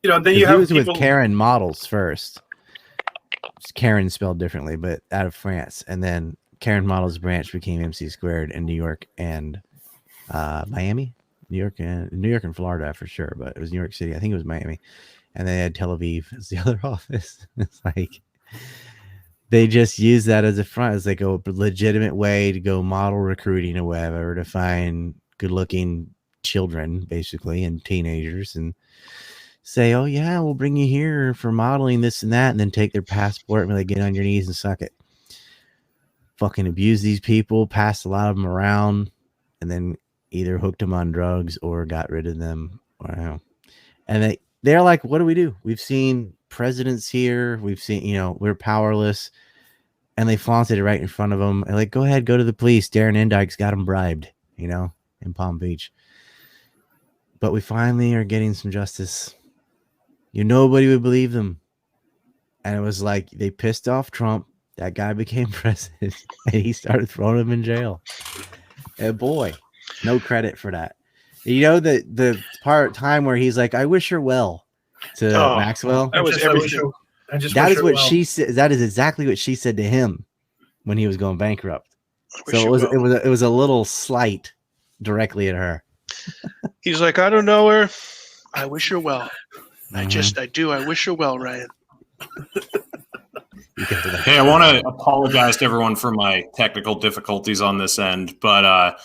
Then you have with Karen models first. It's Karen spelled differently, but out of France, and then Karen Models branch became MC Squared in New York and Miami. New York and Florida for sure, but it was New York City. I think it was Miami, and they had Tel Aviv as the other office. It's like they just use that as a front, as like a legitimate way to go model recruiting or whatever, to find good-looking children, basically, and teenagers, and say, "Oh yeah, we'll bring you here for modeling this and that," and then take their passport and really get on your knees and suck it. Fucking abuse these people, pass a lot of them around, and then either hooked them on drugs or got rid of them. Wow. And they're like, what do we do? We've seen presidents here. We've seen, we're powerless. And they flaunted it right in front of them. And like, go ahead, go to the police. Darren Endike's got them bribed, in Palm Beach. But we finally are getting some justice. Nobody would believe them. And it was like, they pissed off Trump. That guy became president. And he started throwing him in jail. And boy, no credit for that. You know the time where he's like, "I wish her well," to Maxwell. That was everything. That is what she said. That is exactly what she said to him when he was going bankrupt. So it was a little slight directly at her. He's like, I don't know her. I wish her well. I do. I wish her well, Ryan. Hey, I want to apologize to everyone for my technical difficulties on this end, but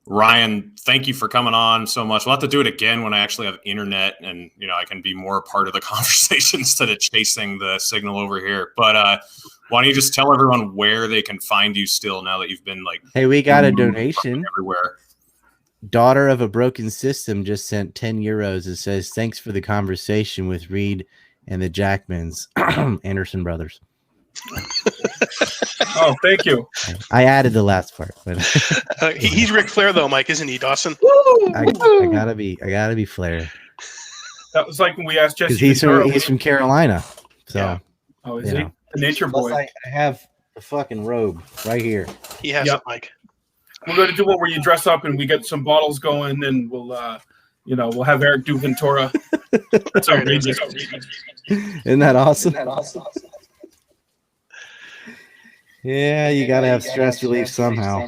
Ryan, thank you for coming on so much. We'll have to do it again when I actually have internet and, I can be more a part of the conversation instead of chasing the signal over here. But why don't you just tell everyone where they can find you still now that you've been hey, we got a donation everywhere. Daughter of a Broken System just sent 10 euros and says, thanks for the conversation with Reed and the Jackmans, Anderson brothers. Oh, thank you. I added the last part, but he's Ric Flair though, Mike, isn't he, Dawson? I gotta be Flair. That was like when we asked Jesse. He's from Carolina. So yeah. Oh, is he? The nature boy. I have the fucking robe right here. He has it, Mike. We're going to do one where you dress up and we get some bottles going, and we'll have Eric do Ventura. That's outrageous. Isn't that awesome? Yeah, you got to have stress relief somehow.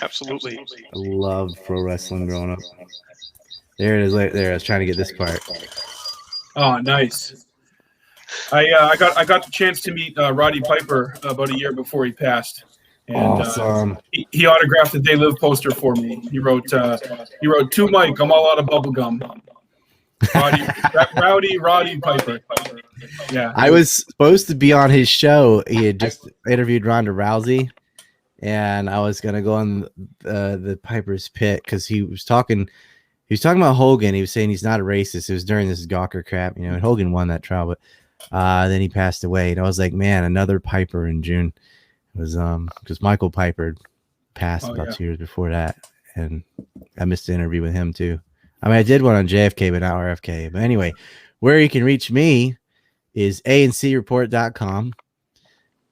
Absolutely. I loved pro wrestling growing up. There it is. Right there. I was trying to get this part. Oh, nice. I got the chance to meet Roddy Piper about a year before he passed. And awesome. He autographed the They Live poster for me. He wrote, "To Mike, I'm all out of bubblegum." Roddy Piper. Yeah. I was supposed to be on his show. He had just interviewed Ronda Rousey, and I was gonna go on the Piper's Pit because he was talking about Hogan. He was saying he's not a racist. It was during this Gawker crap, and Hogan won that trial, but then he passed away. And I was like, man, another Piper in June. It was because Michael Piper passed about 2 years before that, and I missed the interview with him too. I mean, I did one on JFK, but not RFK. But anyway, where you can reach me is ancreport.com,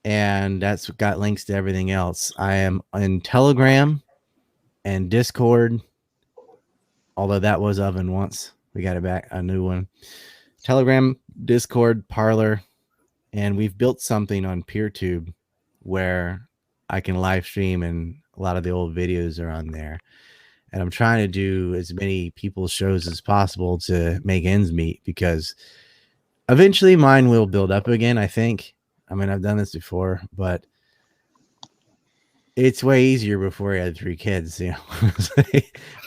and that's got links to everything else. I am in Telegram and Discord, although that was oven once. We got it back, a new one. Telegram, Discord, Parler, and we've built something on PeerTube where I can live stream, and a lot of the old videos are on there. And I'm trying to do as many people's shows as possible to make ends meet, because eventually mine will build up again, I think. I mean, I've done this before, but it's way easier before I had 3 kids,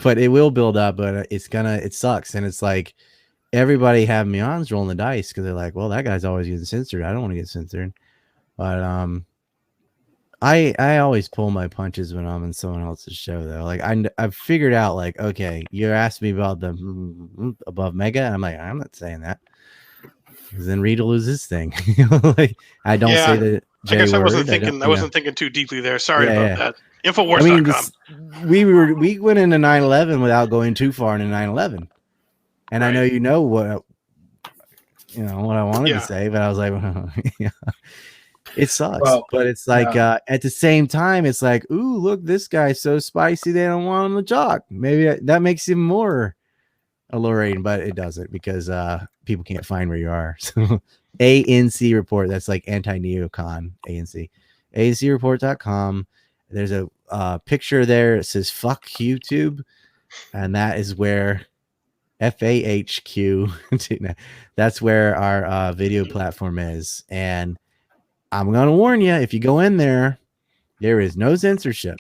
but it will build up, but it sucks. And it's like everybody having me on is rolling the dice because they're like, well, that guy's always getting censored. I don't want to get censored. But I always pull my punches when I'm in someone else's show, though. Like I've figured out, like, okay, you asked me about the above mega, and I'm like, I'm not saying that, because then Reed will lose his thing. Like I don't say that. I guess I wasn't thinking too deeply there. Sorry about that. Infowars.com. We went into 9/11 without going too far into 9/11, and I know what I wanted to say, but I was like, yeah. It sucks, but it's like at the same time, it's like, ooh, look, this guy's so spicy they don't want him to talk. Maybe that makes him more alluring, but it doesn't, because people can't find where you are. So ANC report, that's like anti-neocon ANC. ANCreport.com. There's a picture there. It says fuck YouTube, and that is where FAHQ. That's where our video platform is. And I'm going to warn you, if you go in there, there is no censorship.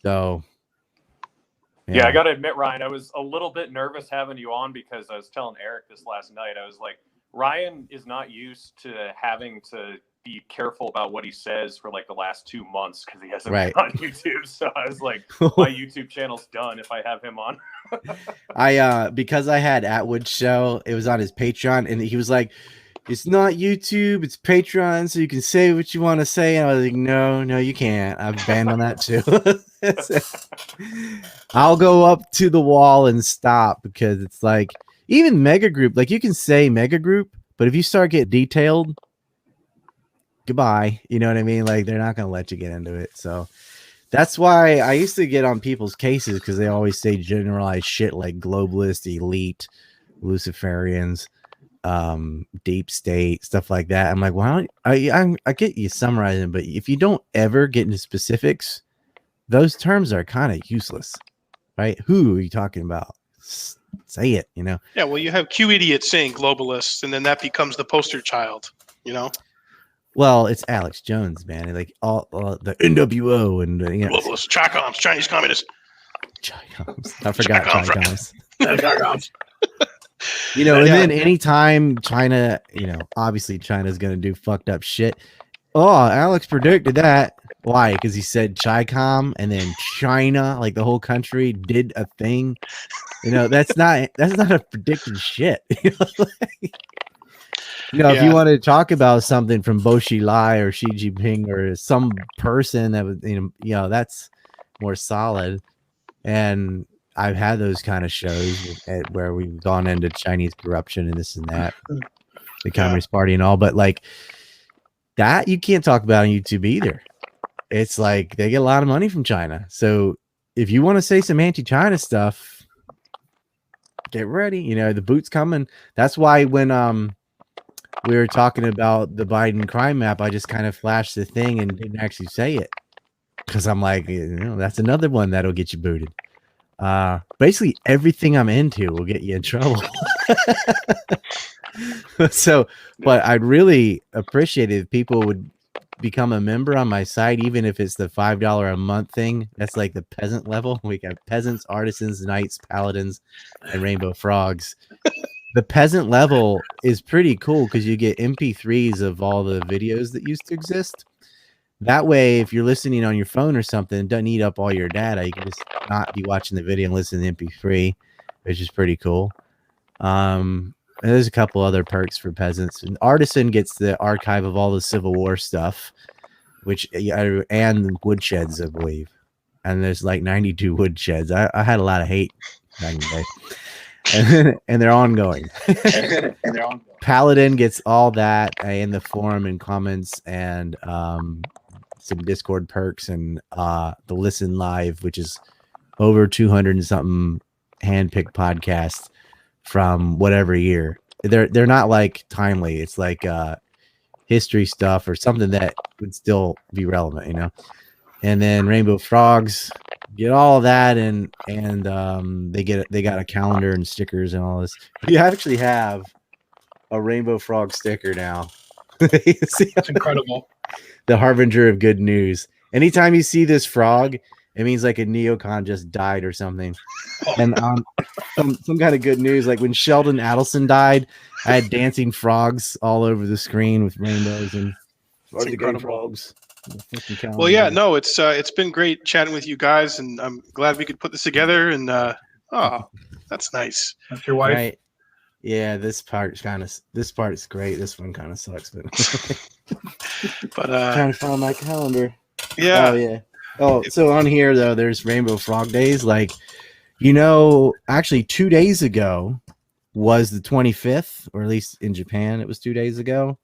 So, yeah, I got to admit, Ryan, I was a little bit nervous having you on, because I was telling Eric this last night. I was like, Ryan is not used to having to be careful about what he says for like the last 2 months, because he hasn't been on YouTube. So I was like, my YouTube channel's done if I have him on. Because I had Atwood's show, it was on his Patreon, and he was like, it's not YouTube, it's Patreon, so you can say what you want to say. And I was like, no, you can't. I've banned on that too. I'll go up to the wall and stop, because it's like, even Mega Group, like you can say Mega Group, but if you start getting detailed, goodbye. You know what I mean? Like they're not going to let you get into it. So That's why I used to get on people's cases because they always say generalized shit like globalist, elite, Luciferians, deep state, stuff like that. I'm like, well, I get you summarizing, but if you don't ever get into specifics, those terms are kind of useless, right? Who are you talking about? Say it, you know? Yeah, well, you have Q idiots saying globalists, and then that becomes the poster child, you know? Well, it's Alex Jones, man. Like all the NWO and you know, Globalists, Chi-Coms, Chinese communists. Chi-Coms. I forgot Chi-Coms. Chi-Coms. You know, and then anytime China, you know, obviously China's going to do fucked up shit. Oh, Alex predicted that. Why? Because he said Chi-Com, and then China, like the whole country, did a thing. You know, that's not a predicted shit. You know, if you want to talk about something from Bo Xilai or Xi Jinping or some person that was, you know, that's more solid. And I've had those kind of shows where we've gone into Chinese corruption and this and that, the Communist Party and all, but like that you can't talk about on YouTube either. It's like they get a lot of money from China. So if you want to say some anti-China stuff, get ready. You know, the boot's coming. That's why when we were talking about the Biden crime map, I just kind of flashed the thing and didn't actually say it because I'm like, you know, that's another one that'll get you booted. Basically everything I'm into will get you in trouble. So, but I'd really appreciate it if people would become a member on my site, even if it's the $5 a month thing. That's like the peasant level. We got peasants, artisans, knights, paladins, and rainbow frogs. The peasant level is pretty cool because you get MP3s of all the videos that used to exist. That way, if you're listening on your phone or something, it doesn't eat up all your data. You can just not be watching the video and listen to the MP3, which is pretty cool. And there's a couple other perks for peasants. And Artisan gets the archive of all the Civil War stuff, which and woodsheds, I believe. And there's like 92 woodsheds. I had a lot of hate back in the day. And they're ongoing. Paladin gets all that in the forum and comments and some Discord perks and the Listen Live, which is over 200 and something handpicked podcasts from whatever year. They're not like timely. It's like history stuff or something that would still be relevant, you know. And then Rainbow Frogs get all of that, and they got a calendar and stickers and all this. You actually have a Rainbow Frog sticker now. It's incredible. The harbinger of good news. Anytime you see this frog, it means like a neocon just died or something. And some kind of good news. Like when Sheldon Adelson died, I had dancing frogs all over the screen with rainbows and frogs. Well, yeah, no, it's been great chatting with you guys, and I'm glad we could put this together. And oh, that's nice. That's your wife, right? Yeah, this part's great. This one kind of sucks, but trying to find my calendar. Yeah. Oh yeah. Oh, so on here though, there's Rainbow Frog Days. Like, you know, actually 2 days ago was the 25th, or at least in Japan, it was 2 days ago.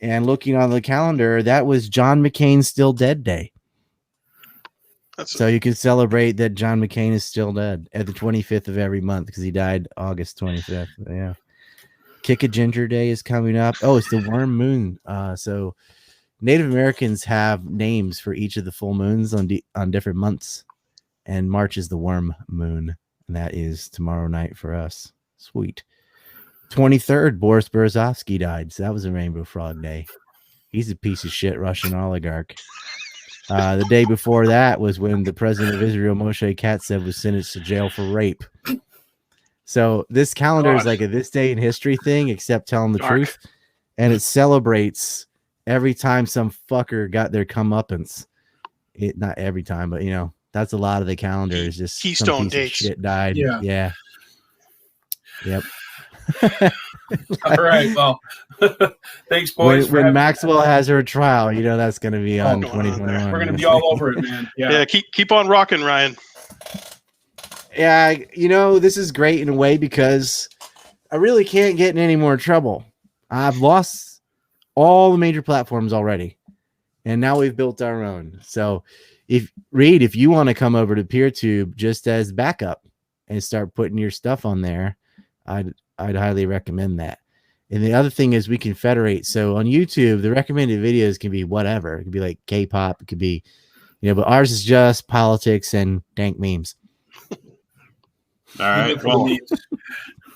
And looking on the calendar, that was John McCain's Still Dead Day. So you can celebrate that John McCain is still dead at the 25th of every month because he died August 25th. Yeah. Kick a Ginger Day is coming up. Oh, it's the Worm Moon. So Native Americans have names for each of the full moons on different months. And March is the Worm Moon. And that is tomorrow night for us. Sweet. 23rd, Boris Berezovsky died. So that was a Rainbow Frog Day. He's a piece of shit Russian oligarch. The day before that was when the president of Israel, Moshe Katsav, was sentenced to jail for rape. So this calendar is like a this day in history thing, except telling the truth. And it celebrates every time some fucker got their comeuppance. Not every time, but you know, that's a lot of the calendar is just Keystone dates. Shit died. Yeah. Yep. All right. Well, thanks, boys. When Maxwell has her trial, you know that's going to be on 2021. We're going to be all over it, man. Yeah. Keep on rocking, Ryan. Yeah, you know, this is great in a way because I really can't get in any more trouble. I've lost all the major platforms already, and now we've built our own. So if you want to come over to PeerTube just as backup and start putting your stuff on there, I'd highly recommend that. And the other thing is we can federate. So on YouTube, the recommended videos can be whatever. It could be like K-pop. It could be, but ours is just politics and dank memes. All right. Well,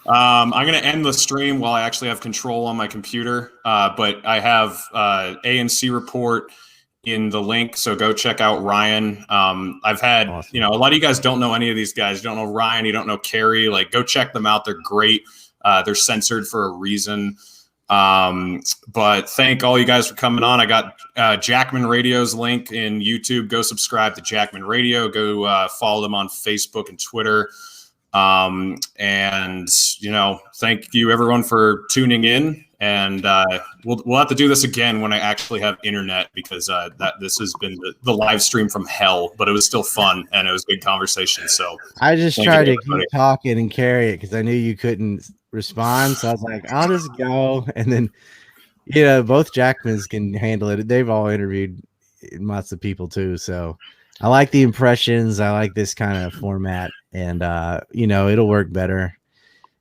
I'm going to end the stream while I actually have control on my computer. But I have ANC report in the link, so go check out Ryan. I've had, awesome. A lot of you guys don't know any of these guys. You don't know Ryan. You don't know Carrie. Like, go check them out. They're great. They're censored for a reason. But thank all you guys for coming on. I got Jackman Radio's link in YouTube. Go subscribe to Jackman Radio. Go follow them on Facebook and Twitter. And thank you everyone for tuning in. And we'll have to do this again when I actually have internet, because this has been the live stream from hell, but it was still fun and it was a good conversation. So I just tried to keep talking and carry it because I knew you couldn't respond. So I was like, I'll just go. And then, both Jackmans can handle it. They've all interviewed lots of people too. So I like the impressions. I like this kind of format, and it'll work better.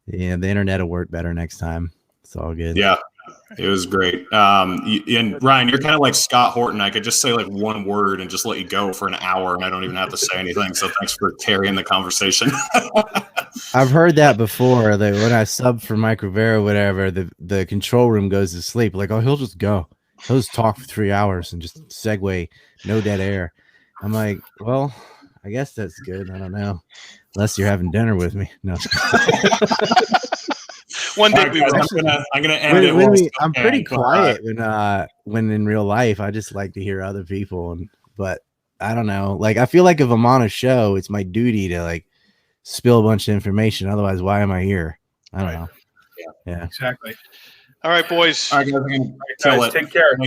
Yeah, the internet will work better next time. It's all good. Yeah, it was great. And Ryan, you're kind of like Scott Horton. I could just say like one word and just let you go for an hour, and I don't even have to say anything. So thanks for carrying the conversation. I've heard that before. That when I sub for Microvera or whatever, the control room goes to sleep. Like, oh, he'll just go. He'll just talk for 3 hours and just segue, no dead air. I'm like, well, I guess that's good. I don't know, unless you're having dinner with me. No. One day I'm gonna end it. I'm pretty quiet when in real life. I just like to hear other people, but I don't know. Like, I feel like if I'm on a show, it's my duty to like spill a bunch of information. Otherwise, why am I here? I don't know. Yeah, exactly. All right, boys. All right, guys, take care.